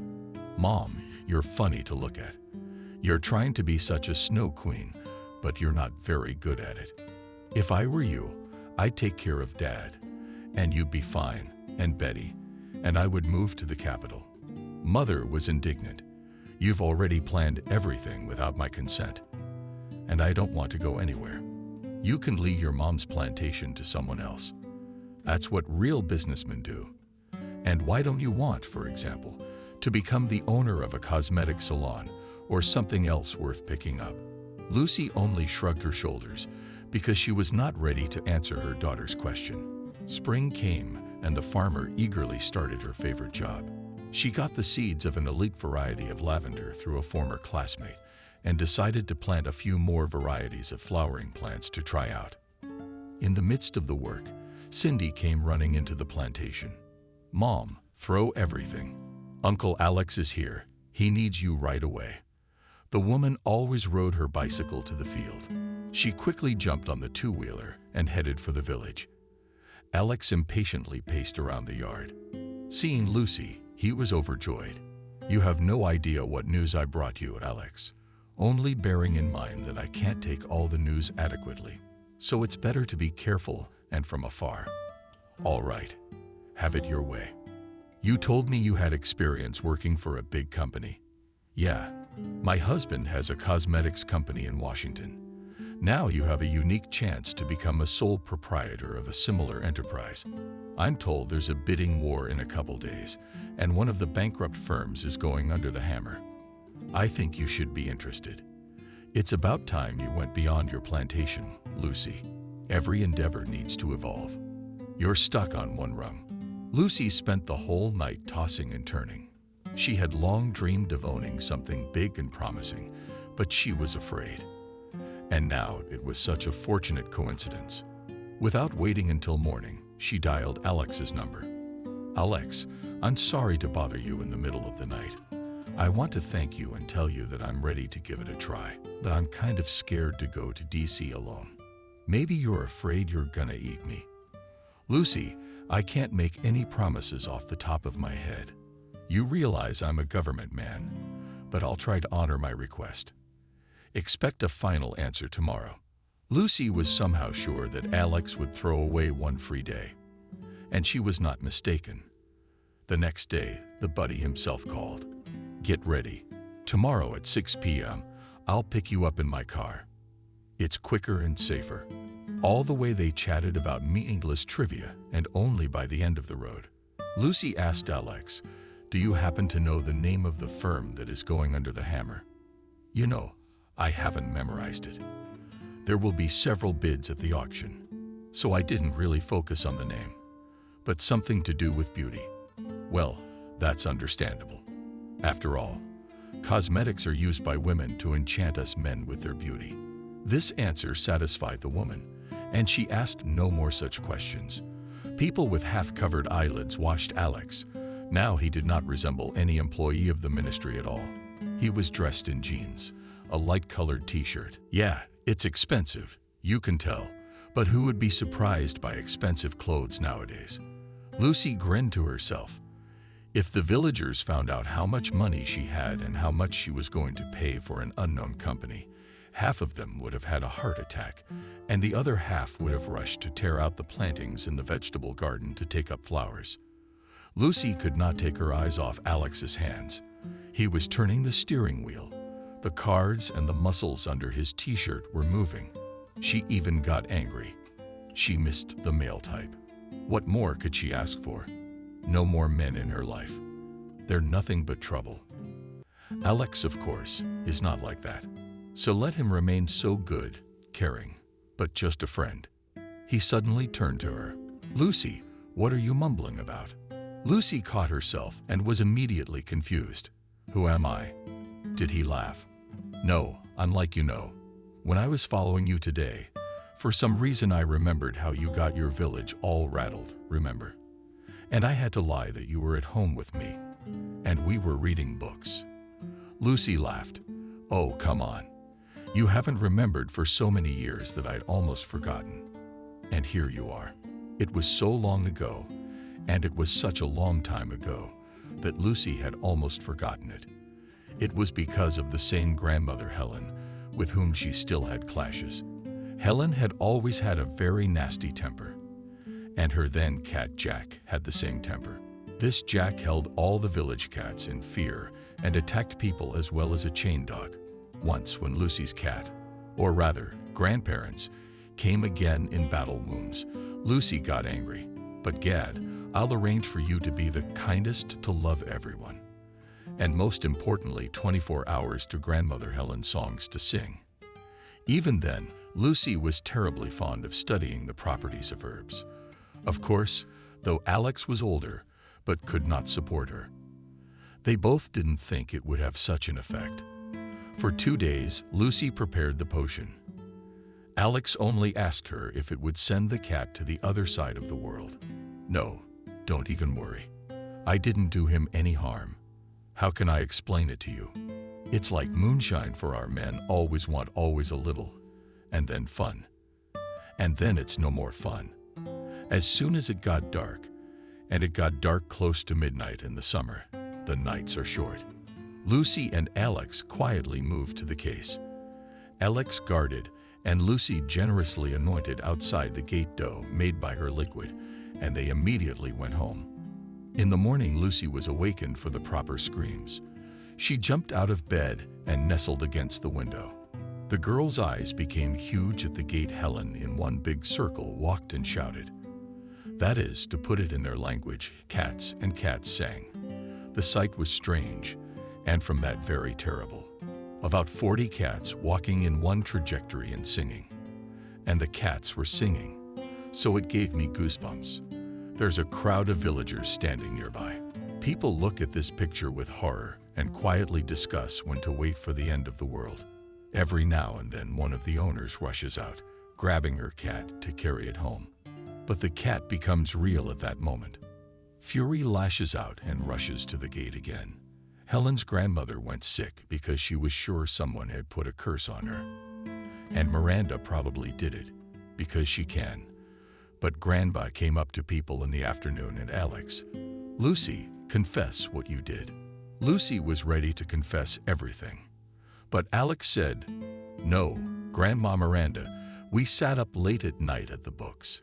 Speaker 1: "Mom, you're funny to look at. You're trying to be such a snow queen, but you're not very good at it. If I were you, I'd take care of Dad, and you'd be fine, and Betty, and I would move to the capital." Mother was indignant. "You've already planned everything without my consent, and I don't want to go anywhere. You can leave your mom's plantation to someone else. That's what real businessmen do. And why don't you want, for example, to become the owner of a cosmetic salon or something else worth picking up?" Lucy only shrugged her shoulders because she was not ready to answer her daughter's question. Spring came, and the farmer eagerly started her favorite job. She got the seeds of an elite variety of lavender through a former classmate and decided to plant a few more varieties of flowering plants to try out. In the midst of the work, Cindy came running into the plantation. "Mom, throw everything. Uncle Alex is here. He needs you right away." The woman always rode her bicycle to the field. She quickly jumped on the two-wheeler and headed for the village. Alex impatiently paced around the yard. Seeing Lucy, he was overjoyed. "You have no idea what news I brought you, Alex. Only bearing in mind that I can't take all the news adequately. So it's better to be careful and from afar." "All right. Have it your way. You told me you had experience working for a big company." "Yeah. My husband has a cosmetics company in Washington. Now you have a unique chance to become a sole proprietor of a similar enterprise. I'm told there's a bidding war in a couple days, and one of the bankrupt firms is going under the hammer. I think you should be interested. It's about time you went beyond your plantation, Lucy. Every endeavor needs to evolve. You're stuck on one rung." Lucy spent the whole night tossing and turning. She had long dreamed of owning something big and promising, but she was afraid. And now it was such a fortunate coincidence. Without waiting until morning, she dialed Alex's number. "Alex, I'm sorry to bother you in the middle of the night. I want to thank you and tell you that I'm ready to give it a try, but I'm kind of scared to go to DC alone. Maybe you're afraid you're gonna eat me." "Lucy, I can't make any promises off the top of my head. You realize I'm a government man, but I'll try to honor my request. Expect a final answer tomorrow." Lucy was somehow sure that Alex would throw away one free day, and she was not mistaken. The next day, the buddy himself called. "Get ready. Tomorrow at 6 p.m., I'll pick you up in my car. It's quicker and safer." All the way they chatted about meaningless trivia, and only by the end of the road, Lucy asked Alex, "Do you happen to know the name of the firm that is going under the hammer?" "You know, I haven't memorized it. There will be several bids at the auction, so I didn't really focus on the name. But something to do with beauty." "Well, that's understandable. After all, cosmetics are used by women to enchant us men with their beauty." This answer satisfied the woman, and she asked no more such questions. People with half-covered eyelids watched Alex. Now he did not resemble any employee of the ministry at all. He was dressed in jeans, a light-colored t-shirt. "Yeah, it's expensive, you can tell, but who would be surprised by expensive clothes nowadays?" Lucy grinned to herself. If the villagers found out how much money she had and how much she was going to pay for an unknown company, half of them would have had a heart attack, and the other half would have rushed to tear out the plantings in the vegetable garden to take up flowers. Lucy could not take her eyes off Alex's hands. He was turning the steering wheel. The cards and the muscles under his t-shirt were moving. She even got angry. She missed the male type. What more could she ask for? No more men in her life. They're nothing but trouble. Alex, of course, is not like that. So let him remain so good, caring, but just a friend. He suddenly turned to her. "Lucy, what are you mumbling about?" Lucy caught herself and was immediately confused. "Who am I?" Did he laugh? "No, unlike you know. When I was following you today, for some reason I remembered how you got your village all rattled, remember? And I had to lie that you were at home with me, and we were reading books." Lucy laughed. "Oh, come on. You haven't remembered for so many years that I'd almost forgotten. And here you are. It was so long ago, and it was such a long time ago, that Lucy had almost forgotten it. It was because of the same grandmother, Helen, with whom she still had clashes. Helen had always had a very nasty temper, and her then cat Jack had the same temper. This Jack held all the village cats in fear and attacked people as well as a chain dog. Once when Lucy's cat, or rather grandparents, came again in battle wounds, Lucy got angry. But Gad, I'll arrange for you to be the kindest, to love everyone, and most importantly 24 hours to grandmother Helen's songs to sing. Even then, Lucy was terribly fond of studying the properties of herbs. Of course, though Alex was older, but could not support her. They both didn't think it would have such an effect. For 2 days, Lucy prepared the potion. Alex only asked her if it would send the cat to the other side of the world. No, don't even worry. I didn't do him any harm. How can I explain it to you? It's like moonshine for our men always want always a little, and then fun. And then it's no more fun. As soon as it got dark, and it got dark close to midnight in the summer, the nights are short. Lucy and Alex quietly moved to the case. Alex guarded, and Lucy generously anointed outside the gate dough made by her liquid, and they immediately went home. In the morning, Lucy was awakened for the proper screams. She jumped out of bed and nestled against the window. The girl's eyes became huge at the gate. Helen, in one big circle, walked and shouted. That is, to put it in their language, cats and cats sang. The sight was strange, and from that very terrible. About 40 cats walking in one trajectory and singing. And the cats were singing, so it gave me goosebumps. There's a crowd of villagers standing nearby. People look at this picture with horror and quietly discuss when to wait for the end of the world. Every now and then one of the owners rushes out, grabbing her cat to carry it home. But the cat becomes real at that moment. Fury lashes out and rushes to the gate again. Helen's grandmother went sick because she was sure someone had put a curse on her. And Miranda probably did it, because she can. But Grandpa came up to people in the afternoon and Alex, Lucy, confess what you did. Lucy was ready to confess everything. But Alex said, no, Grandma Miranda, we sat up late at night at the books.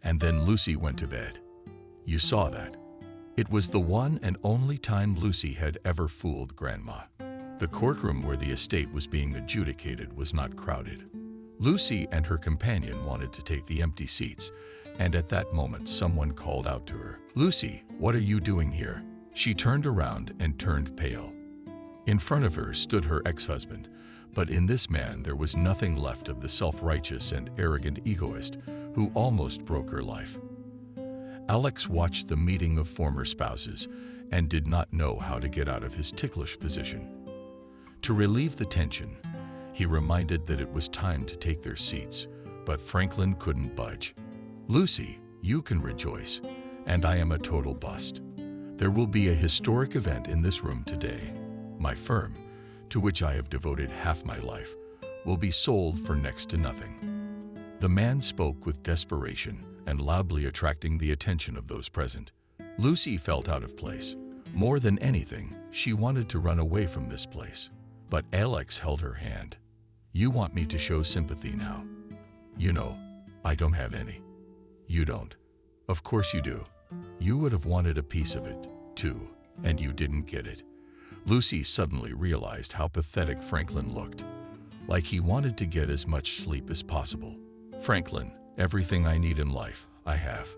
Speaker 1: And then Lucy went to bed. You saw that. It was the one and only time Lucy had ever fooled Grandma. The courtroom where the estate was being adjudicated was not crowded. Lucy and her companion wanted to take the empty seats, and at that moment someone called out to her, Lucy, what are you doing here? She turned around and turned pale. In front of her stood her ex-husband, but in this man there was nothing left of the self-righteous and arrogant egoist who almost broke her life. Alex watched the meeting of former spouses and did not know how to get out of his ticklish position. To relieve the tension, he reminded that it was time to take their seats, but Franklin couldn't budge. Lucy, you can rejoice, and I am a total bust. There will be a historic event in this room today. My firm, to which I have devoted half my life, will be sold for next to nothing. The man spoke with desperation and loudly, attracting the attention of those present. Lucy felt out of place. More than anything, she wanted to run away from this place. But Alex held her hand. You want me to show sympathy now? You know, I don't have any. You don't. Of course you do. You would have wanted a piece of it, too, and you didn't get it. Lucy suddenly realized how pathetic Franklin looked, like he wanted to get as much sleep as possible. Franklin, everything I need in life, I have.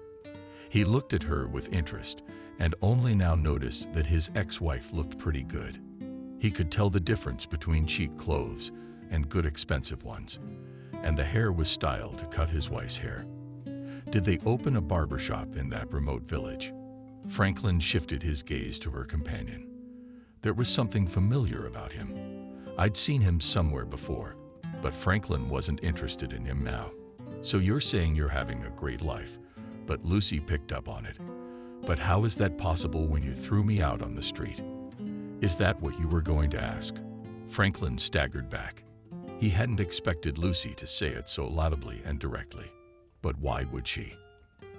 Speaker 1: He looked at her with interest and only now noticed that his ex-wife looked pretty good. He could tell the difference between cheap clothes and good expensive ones, and the hair was styled to cut his wife's hair. Did they open a barbershop in that remote village? Franklin shifted his gaze to her companion. There was something familiar about him. I'd seen him somewhere before, but Franklin wasn't interested in him now. So you're saying you're having a great life, but Lucy picked up on it. But how is that possible when you threw me out on the street? Is that what you were going to ask? Franklin staggered back. He hadn't expected Lucy to say it so laudably and directly. But why would she?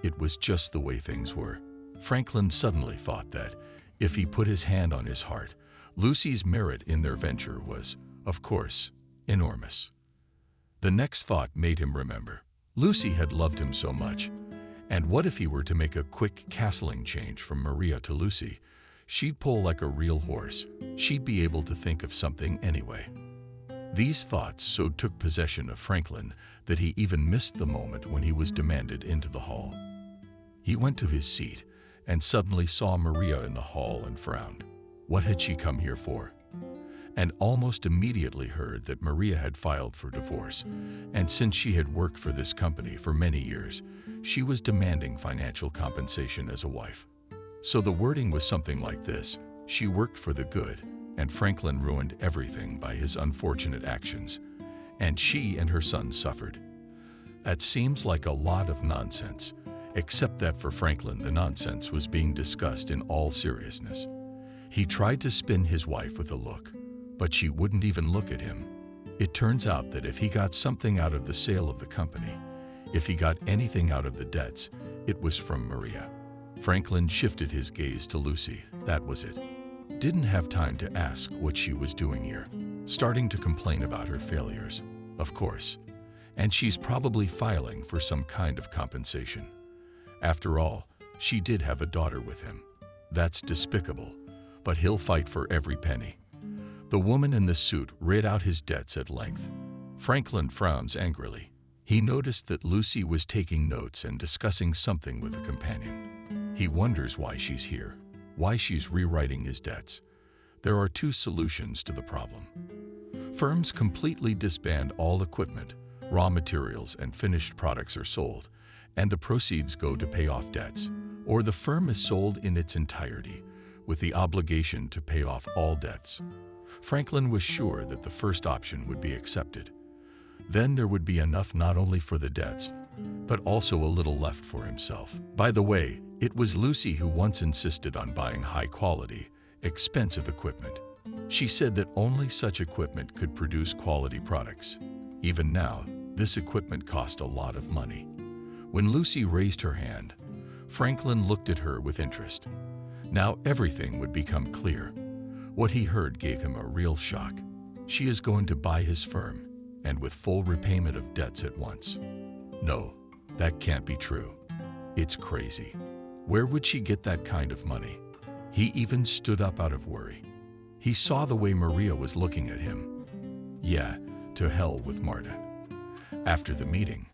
Speaker 1: It was just the way things were. Franklin suddenly thought that, If he put his hand on his heart, Lucy's merit in their venture was, of course, enormous. The next thought made him remember. Lucy had loved him so much, and what if he were to make a quick castling change from Maria to Lucy? She'd pull like a real horse. She'd be able to think of something anyway. These thoughts so took possession of Franklin that he even missed the moment when he was demanded into the hall. He went to his seat and suddenly saw Maria in the hall and frowned. What had she come here for? And almost immediately heard that Maria had filed for divorce, and since she had worked for this company for many years, she was demanding financial compensation as a wife. So the wording was something like this: she worked for the good, and Franklin ruined everything by his unfortunate actions, and she and her son suffered. That seems like a lot of nonsense, except that for Franklin the nonsense was being discussed in all seriousness. He tried to spin his wife with a look, but she wouldn't even look at him. It turns out that if he got something out of the sale of the company, if he got anything out of the debts, it was from Maria. Franklin shifted his gaze to Lucy. That was it. Didn't have time to ask what she was doing here. Starting to complain about her failures, of course. And she's probably filing for some kind of compensation. After all, she did have a daughter with him. That's despicable, but he'll fight for every penny. The woman in the suit read out his debts at length. Franklin frowns angrily. He noticed that Lucy was taking notes and discussing something with a companion. He wonders why she's here, why she's rewriting his debts. There are two solutions to the problem. Firms completely disband all equipment, raw materials, and finished products are sold, and the proceeds go to pay off debts, or the firm is sold in its entirety, with the obligation to pay off all debts. Franklin was sure that the first option would be accepted. Then there would be enough not only for the debts, but also a little left for himself. By the way, it was Lucy who once insisted on buying high-quality, expensive equipment. She said that only such equipment could produce quality products. Even now, this equipment cost a lot of money. When Lucy raised her hand, Franklin looked at her with interest. Now everything would become clear. What he heard gave him a real shock. She is going to buy his firm, and with full repayment of debts at once. No, that can't be true. It's crazy. Where would she get that kind of money? He even stood up out of worry. He saw the way Maria was looking at him. Yeah, to hell with Marta. After the meeting,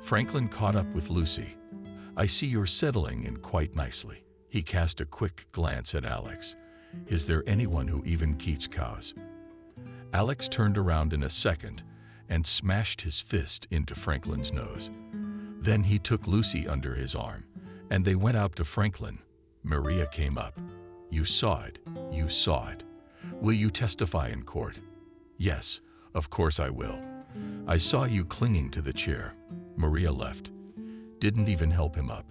Speaker 1: Franklin caught up with Lucy. I see you're settling in quite nicely. He cast a quick glance at Alex. Is there anyone who even keeps cows? Alex turned around in a second and smashed his fist into Franklin's nose. Then he took Lucy under his arm, and they went out to Franklin. Maria came up. You saw it. You saw it. Will you testify in court? Yes, of course I will. I saw you clinging to the chair. Maria left. Didn't even help him up.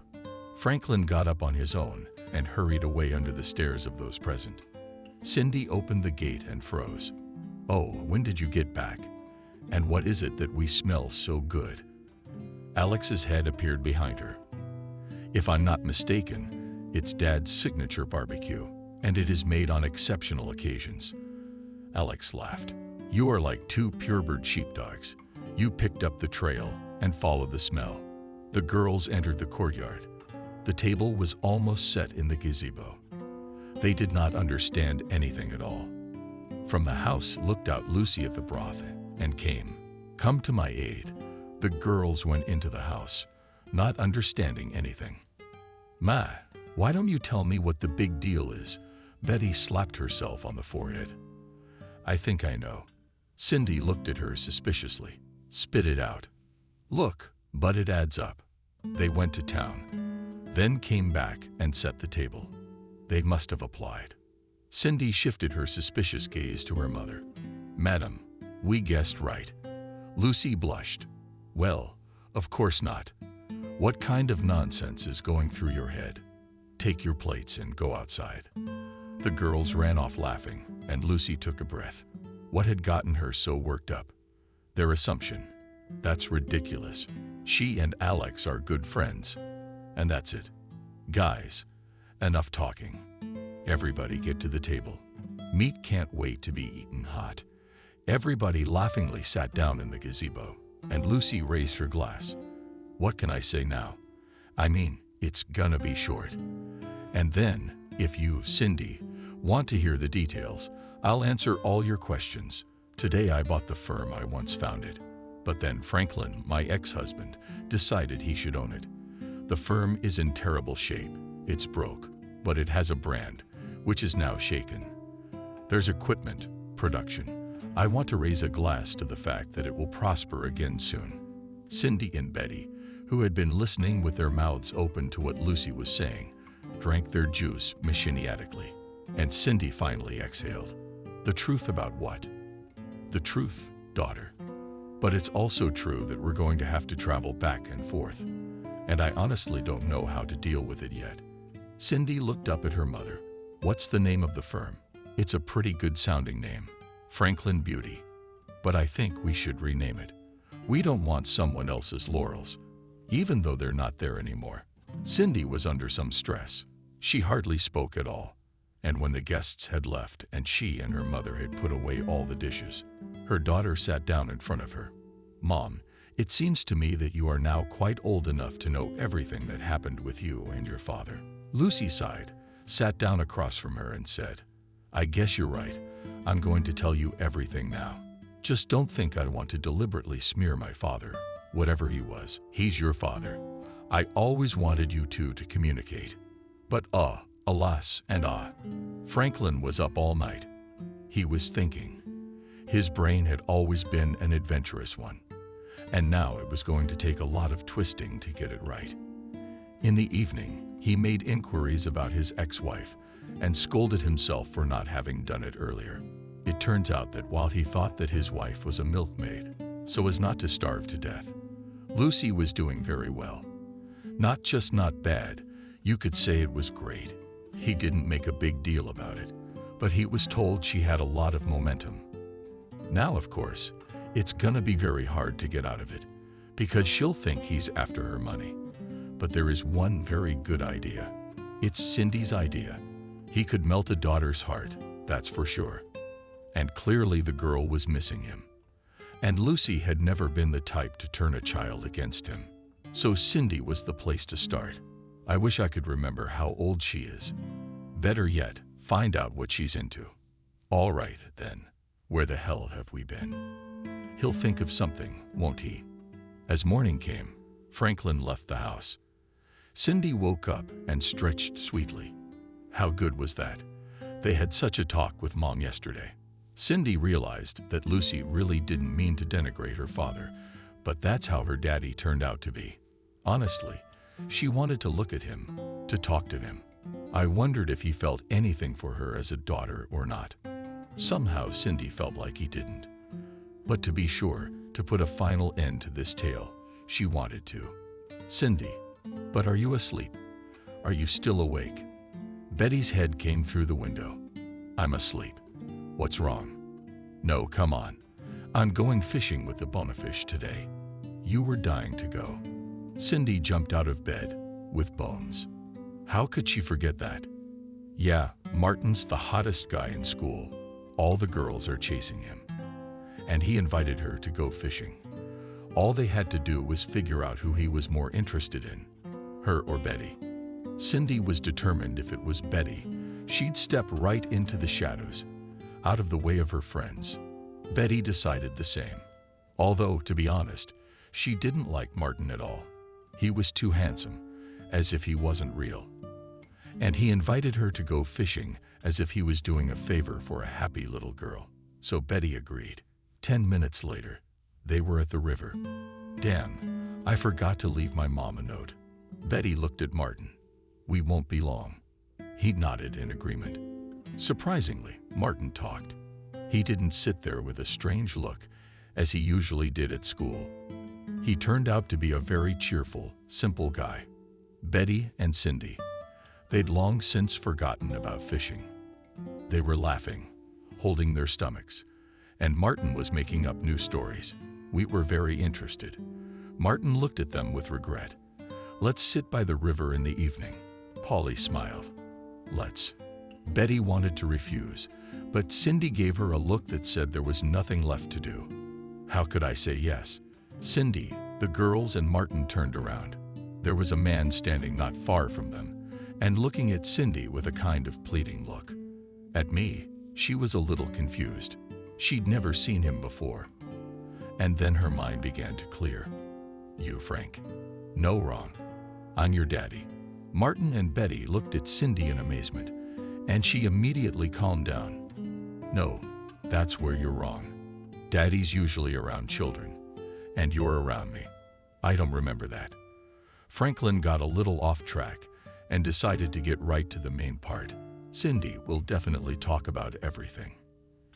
Speaker 1: Franklin got up on his own and hurried away under the stares of those present. Cindy opened the gate and froze. Oh, when did you get back? And what is it that we smell so good? Alex's head appeared behind her. If I'm not mistaken, it's Dad's signature barbecue, and it is made on exceptional occasions. Alex laughed. You are like two purebred sheepdogs. You picked up the trail and followed the smell. The girls entered the courtyard. The table was almost set in the gazebo. They did not understand anything at all. From the house looked out Lucy at the broth and came. Come to my aid. The girls went into the house, not understanding anything. Ma, why don't you tell me what the big deal is? Betty slapped herself on the forehead. I think I know. Cindy looked at her suspiciously. Spit it out. Look, but it adds up. They went to town, then came back and set the table. They must have applied. Cindy shifted her suspicious gaze to her mother. Madam, we guessed right. Lucy blushed. Well, of course not. What kind of nonsense is going through your head? Take your plates and go outside. The girls ran off laughing, and Lucy took a breath. What had gotten her so worked up? Their assumption. That's ridiculous. She and Alex are good friends. And that's it. Guys, enough talking. Everybody get to the table. Meat can't wait to be eaten hot. Everybody laughingly sat down in the gazebo, and Lucy raised her glass. What can I say now? I mean, it's gonna be short. And then, if you, Cindy, want to hear the details, I'll answer all your questions. Today I bought the firm I once founded. But then Franklin, my ex-husband, decided he should own it. The firm is in terrible shape. It's broke, but it has a brand, which is now shaken. There's equipment, production. I want to raise a glass to the fact that it will prosper again soon. Cindy and Betty, who had been listening with their mouths open to what Lucy was saying, drank their juice machiniatically. And Cindy finally exhaled. The truth about what? The truth, daughter. But it's also true that we're going to have to travel back and forth. And I honestly don't know how to deal with it yet. Cindy looked up at her mother. What's the name of the firm? It's a pretty good sounding name. Franklin Beauty. But I think we should rename it. We don't want someone else's laurels, even though they're not there anymore. Cindy was under some stress. She hardly spoke at all. And when the guests had left and she and her mother had put away all the dishes, her daughter sat down in front of her. Mom, it seems to me that you are now quite old enough to know everything that happened with you and your father. Lucy sighed, sat down across from her and said, I guess you're right. I'm going to tell you everything now. Just don't think I want to deliberately smear my father. Whatever he was, he's your father. I always wanted you two to communicate. But alas and Franklin was up all night. He was thinking. His brain had always been an adventurous one, and now it was going to take a lot of twisting to get it right. In the evening, he made inquiries about his ex-wife and scolded himself for not having done it earlier. It turns out that while he thought that his wife was a milkmaid, so as not to starve to death, Lucy was doing very well. Not just not bad, you could say it was great. He didn't make a big deal about it, but he was told she had a lot of momentum. Now, of course, it's gonna be very hard to get out of it, because she'll think he's after her money. But there is one very good idea. It's Cindy's idea. He could melt a daughter's heart, that's for sure. And clearly the girl was missing him. And Lucy had never been the type to turn a child against him. So Cindy was the place to start. I wish I could remember how old she is. Better yet, find out what she's into. All right, then. Where the hell have we been? He'll think of something, won't he? As morning came, Franklin left the house. Cindy woke up and stretched sweetly. How good was that? They had such a talk with Mom yesterday. Cindy realized that Lucy really didn't mean to denigrate her father, but that's how her daddy turned out to be. Honestly, she wanted to look at him, to talk to him. I wondered if he felt anything for her as a daughter or not. Somehow Cindy felt like he didn't. But to be sure, to put a final end to this tale, she wanted to. Cindy, but are you asleep? Are you still awake? Betty's head came through the window. I'm asleep. What's wrong? No, come on. I'm going fishing with the bonefish today. You were dying to go. Cindy jumped out of bed, with Bones. How could she forget that? Yeah, Martin's the hottest guy in school. All the girls are chasing him. And he invited her to go fishing. All they had to do was figure out who he was more interested in, her or Betty. Cindy was determined if it was Betty, she'd step right into the shadows, out of the way of her friends. Betty decided the same. Although, to be honest, she didn't like Martin at all. He was too handsome, as if he wasn't real. And he invited her to go fishing as if he was doing a favor for a happy little girl. So Betty agreed. 10 minutes later, they were at the river. Damn, I forgot to leave my mom a note. Betty looked at Martin. We won't be long. He nodded in agreement. Surprisingly, Martin talked. He didn't sit there with a strange look, as he usually did at school. He turned out to be a very cheerful, simple guy. Betty and Cindy, they'd long since forgotten about fishing. They were laughing, holding their stomachs, and Martin was making up new stories. We were very interested. Martin looked at them with regret. Let's sit by the river in the evening. Polly smiled. Let's. Betty wanted to refuse, but Cindy gave her a look that said there was nothing left to do. How could I say yes? Cindy, the girls, and Martin turned around. There was a man standing not far from them and looking at Cindy with a kind of pleading look. At me, she was a little confused. She'd never seen him before. And then her mind began to clear. You, Frank? No, wrong. I'm your daddy. Martin and Betty looked at Cindy in amazement, and she immediately calmed down. No, that's where you're wrong. Daddy's usually around children, and you're around me. I don't remember that. Franklin got a little off track and decided to get right to the main part. Cindy will definitely talk about everything.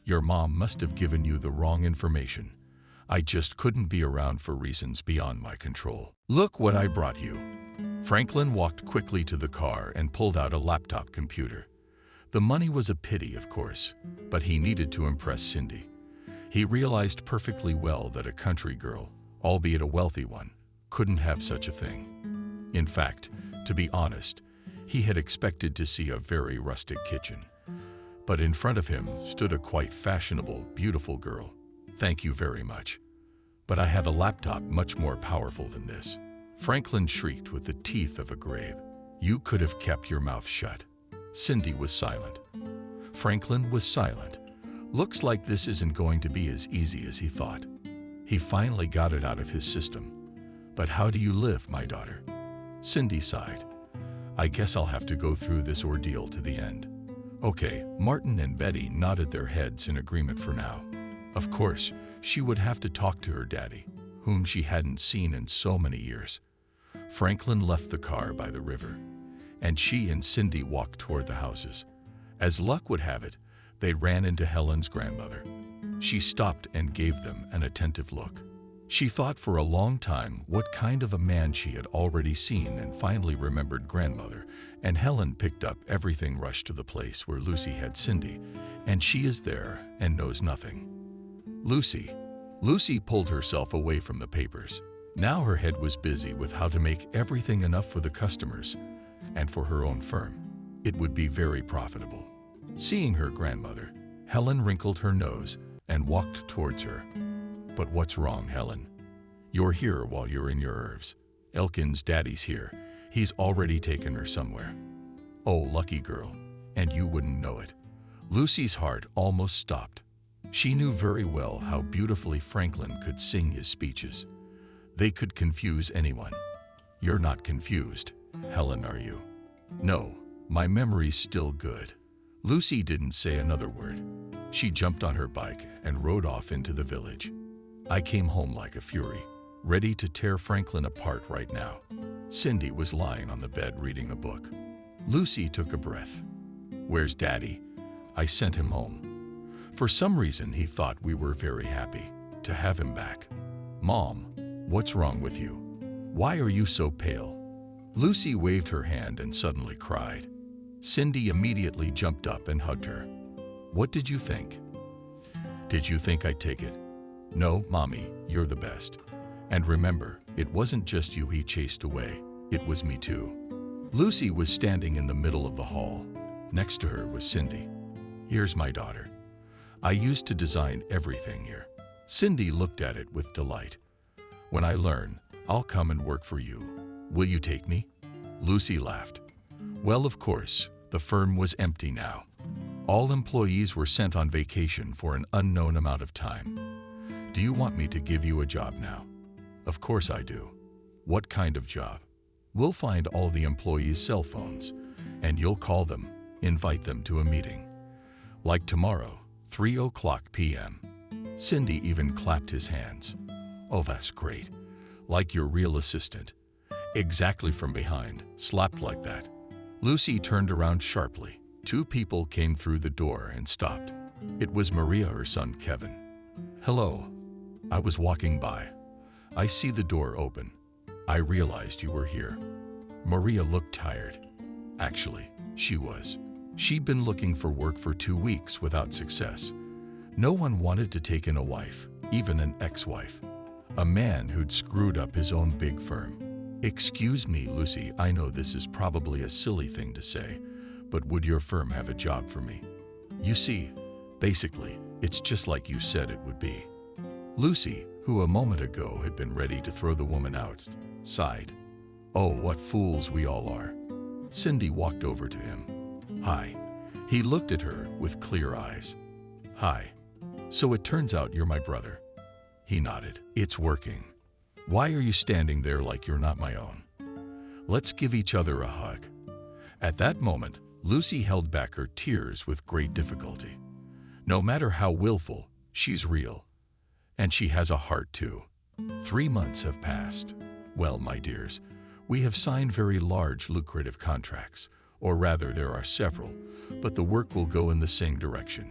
Speaker 1: Your mom must have given you the wrong information. I just couldn't be around for reasons beyond my control. Look what I brought you. Franklin walked quickly to the car and pulled out a laptop computer. The money was a pity, of course, but he needed to impress Cindy. He realized perfectly well that a country girl, albeit a wealthy one, couldn't have such a thing. In fact, to be honest, he had expected to see a very rustic kitchen. But in front of him stood a quite fashionable, beautiful girl. Thank you very much. But I have a laptop much more powerful than this. Franklin shrieked with the teeth of a grave. You could have kept your mouth shut. Cindy was silent. Franklin was silent. Looks like this isn't going to be as easy as he thought. He finally got it out of his system. But how do you live, my daughter? Cindy sighed. I guess I'll have to go through this ordeal to the end. Okay, Martin and Betty nodded their heads in agreement for now. Of course, she would have to talk to her daddy, whom she hadn't seen in so many years. Franklin left the car by the river, and she and Cindy walked toward the houses. As luck would have it, they ran into Helen's grandmother. She stopped and gave them an attentive look. She thought for a long time what kind of a man she had already seen and finally remembered grandmother, and Helen picked up everything, rushed to the place where Lucy had Cindy, and she is there and knows nothing. Lucy pulled herself away from the papers. Now her head was busy with how to make everything enough for the customers and for her own firm. It would be very profitable. Seeing her grandmother, Helen wrinkled her nose and walked towards her. But what's wrong, Helen? You're here while you're in your nerves. Elkin's daddy's here. He's already taken her somewhere. Oh, lucky girl. And you wouldn't know it. Lucy's heart almost stopped. She knew very well how beautifully Franklin could sing his speeches. They could confuse anyone. You're not confused, Helen, are you? No, my memory's still good. Lucy didn't say another word. She jumped on her bike and rode off into the village. I came home like a fury, ready to tear Franklin apart right now. Cindy was lying on the bed reading a book. Lucy took a breath. Where's Daddy? I sent him home. For some reason, he thought we were very happy to have him back. Mom, what's wrong with you? Why are you so pale? Lucy waved her hand and suddenly cried. Cindy immediately jumped up and hugged her. What did you think? Did you think I'd take it? No, Mommy, you're the best. And remember, it wasn't just you he chased away, it was me too. Lucy was standing in the middle of the hall. Next to her was Cindy. Here's my daughter. I used to design everything here. Cindy looked at it with delight. When I learn, I'll come and work for you. Will you take me? Lucy laughed. Well, of course, the firm was empty now. All employees were sent on vacation for an unknown amount of time. Do you want me to give you a job now? Of course I do. What kind of job? We'll find all the employees' cell phones, and you'll call them, invite them to a meeting. Like tomorrow, 3:00 p.m. Cindy even clapped his hands. Oh, that's great. Like your real assistant. Exactly from behind, slapped like that. Lucy turned around sharply. Two people came through the door and stopped. It was Maria, her son Kevin. Hello. I was walking by. I see the door open. I realized you were here. Maria looked tired. Actually, she was. She'd been looking for work for 2 weeks without success. No one wanted to take in a wife, even an ex-wife. A man who'd screwed up his own big firm. Excuse me, Lucy, I know this is probably a silly thing to say, But would your firm have a job for me? You see, basically, it's just like you said it would be. Lucy, who a moment ago had been ready to throw the woman out, sighed. Oh, what fools we all are. Cindy walked over to him. Hi. He looked at her with clear eyes. Hi. So it turns out you're my brother. He nodded. It's working. Why are you standing there like you're not my own? Let's give each other a hug. At that moment, Lucy held back her tears with great difficulty. No matter how willful, she's real. And she has a heart too. 3 months have passed. Well, my dears, we have signed very large, lucrative contracts. Or rather, there are several, but the work will go in the same direction.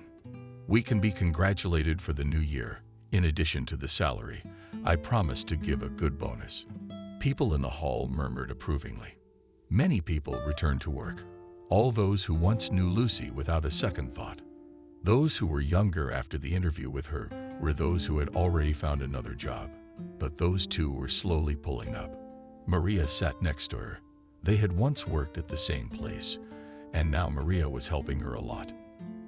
Speaker 1: We can be congratulated for the new year. In addition to the salary, I promise to give a good bonus. People in the hall murmured approvingly. Many people returned to work. All those who once knew Lucy without a second thought. Those who were younger after the interview with her were those who had already found another job. But those two were slowly pulling up. Maria sat next to her. They had once worked at the same place, and now Maria was helping her a lot.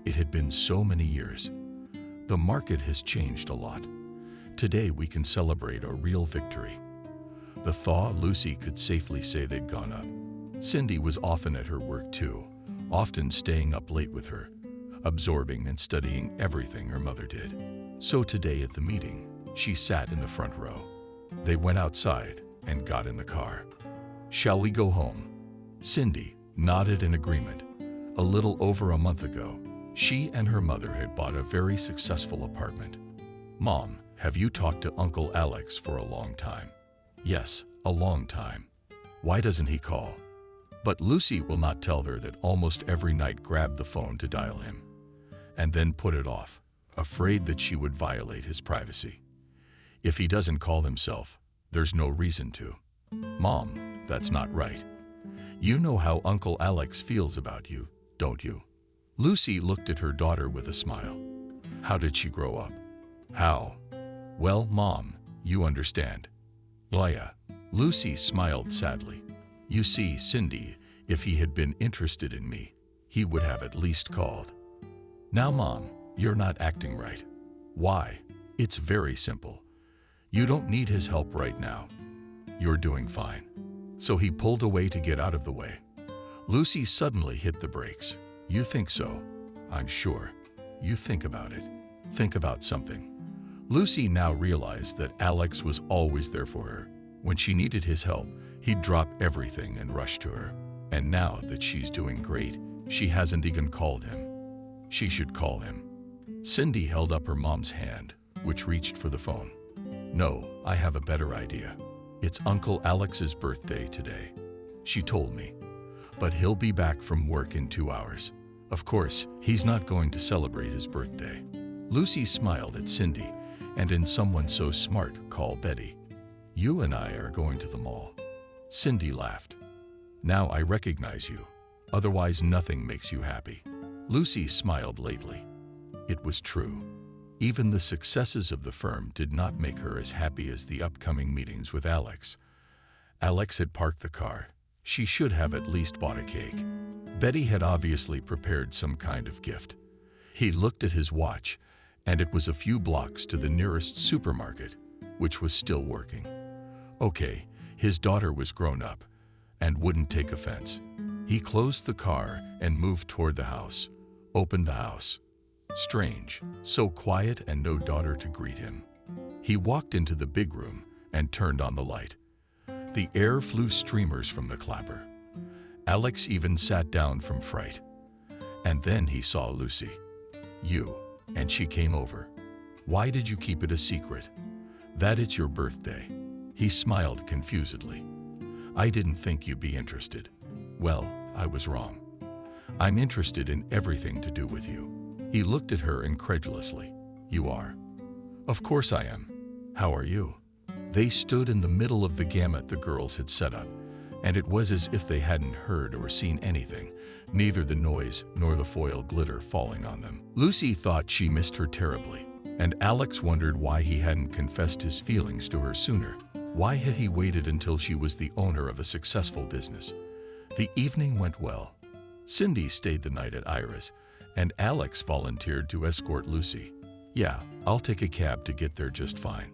Speaker 1: It had been so many years. The market has changed a lot. Today we can celebrate a real victory. The thaw, Lucy could safely say they'd gone up. Cindy was often at her work too, often staying up late with her, absorbing and studying everything her mother did. So today at the meeting, she sat in the front row. They went outside and got in the car. Shall we go home? Cindy nodded in agreement. A little over a month ago, she and her mother had bought a very successful apartment. Mom, have you talked to Uncle Alex for a long time? Yes, a long time. Why doesn't he call? But Lucy will not tell her that almost every night grabbed the phone to dial him, and then put it off, afraid that she would violate his privacy. If he doesn't call himself, there's no reason to. Mom, that's not right. You know how Uncle Alex feels about you, don't you? Lucy looked at her daughter with a smile. How did she grow up? How? Well, Mom, you understand. Oh yeah. Lucy smiled sadly. You see, Cindy, if he had been interested in me, he would have at least called. Now, Mom, you're not acting right. Why? It's very simple. You don't need his help right now. You're doing fine. So he pulled away to get out of the way. Lucy suddenly hit the brakes. You think so? I'm sure. You think about it. Think about something. Lucy now realized that Alex was always there for her. When she needed his help, he'd drop everything and rush to her. And now that she's doing great, she hasn't even called him. She should call him. Cindy held up her mom's hand, which reached for the phone. No, I have a better idea. It's Uncle Alex's birthday today. She told me. But he'll be back from work in 2 hours. Of course, he's not going to celebrate his birthday. Lucy smiled at Cindy, and in someone so smart, call Betty. You and I are going to the mall. Cindy laughed. Now I recognize you. Otherwise, nothing makes you happy. Lucy smiled lately. It was true. Even the successes of the firm did not make her as happy as the upcoming meetings with Alex. Alex had parked the car. She should have at least bought a cake. Betty had obviously prepared some kind of gift. He looked at his watch, and it was a few blocks to the nearest supermarket, which was still working. Okay, his daughter was grown up and wouldn't take offense. He closed the car and moved toward the house, opened the house. Strange, so quiet and no daughter to greet him. He walked into the big room and turned on the light. The air flew streamers from the clapper. Alex even sat down from fright. And then he saw Lucy. You, and she came over. Why did you keep it a secret? That it's your birthday. He smiled confusedly. I didn't think you'd be interested. Well, I was wrong. I'm interested in everything to do with you. He looked at her incredulously. You are? Of course I am. How are you? They stood in the middle of the gamut the girls had set up, and it was as if they hadn't heard or seen anything, neither the noise nor the foil glitter falling on them. Lucy thought she missed her terribly, and Alex wondered why he hadn't confessed his feelings to her sooner. Why had he waited until she was the owner of a successful business? The evening went well. Cindy stayed the night at Ira's, and Alex volunteered to escort Lucy. Yeah, I'll take a cab to get there just fine.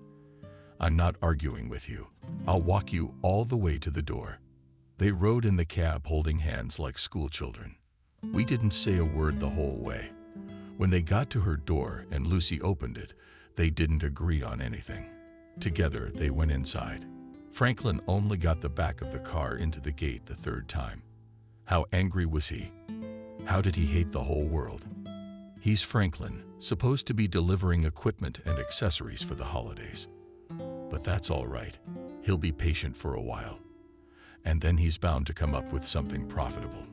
Speaker 1: I'm not arguing with you. I'll walk you all the way to the door. They rode in the cab holding hands like schoolchildren. We didn't say a word the whole way. When they got to her door and Lucy opened it, they didn't agree on anything. Together, they went inside. Franklin only got the back of the car into the gate the third time. How angry was he? How did he hate the whole world? He's Franklin, supposed to be delivering equipment and accessories for the holidays. But that's all right. He'll be patient for a while. And then he's bound to come up with something profitable.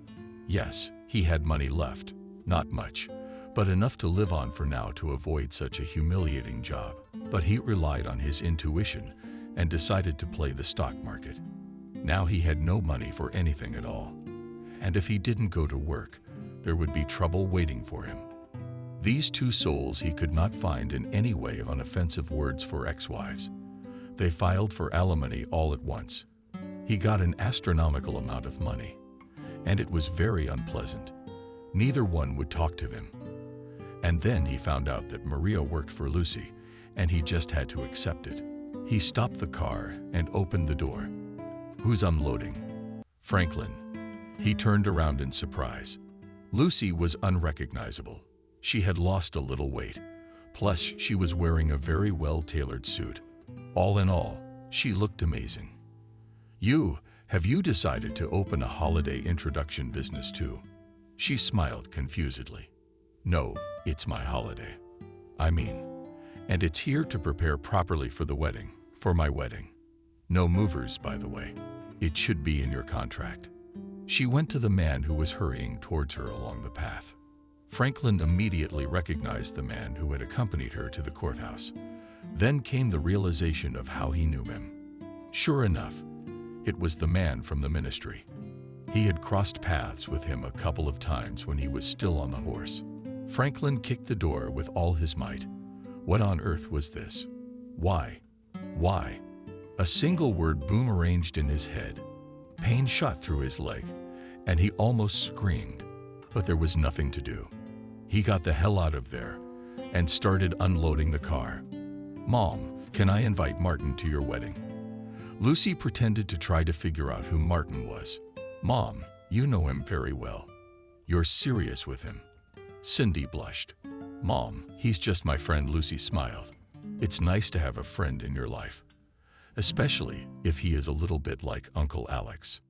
Speaker 1: Yes, he had money left. Not much, but enough to live on for now to avoid such a humiliating job. But he relied on his intuition and decided to play the stock market. Now he had no money for anything at all. And if he didn't go to work, there would be trouble waiting for him. These two souls he could not find in any way on offensive words for ex-wives. They filed for alimony all at once. He got an astronomical amount of money, and it was very unpleasant. Neither one would talk to him. And then he found out that Maria worked for Lucy, and he just had to accept it. He stopped the car and opened the door. Who's unloading? Franklin. He turned around in surprise. Lucy was unrecognizable. She had lost a little weight. Plus, she was wearing a very well-tailored suit. All in all, she looked amazing. Have you decided to open a holiday introduction business too? She smiled confusedly. No, it's my holiday. And it's here to prepare properly for the wedding, for my wedding. No movers, by the way. It should be in your contract. She went to the man who was hurrying towards her along the path. Franklin immediately recognized the man who had accompanied her to the courthouse. Then came the realization of how he knew him. Sure enough, it was the man from the ministry. He had crossed paths with him a couple of times when he was still on the horse. Franklin kicked the door with all his might. What on earth was this? Why? Why? A single word boomeranged in his head. Pain shot through his leg, and he almost screamed, but there was nothing to do. He got the hell out of there and started unloading the car. Mom, can I invite Martin to your wedding? Lucy pretended to try to figure out who Martin was. Mom, you know him very well. You're serious with him. Cindy blushed. Mom, he's just my friend. Lucy smiled. It's nice to have a friend in your life, especially if he is a little bit like Uncle Alex.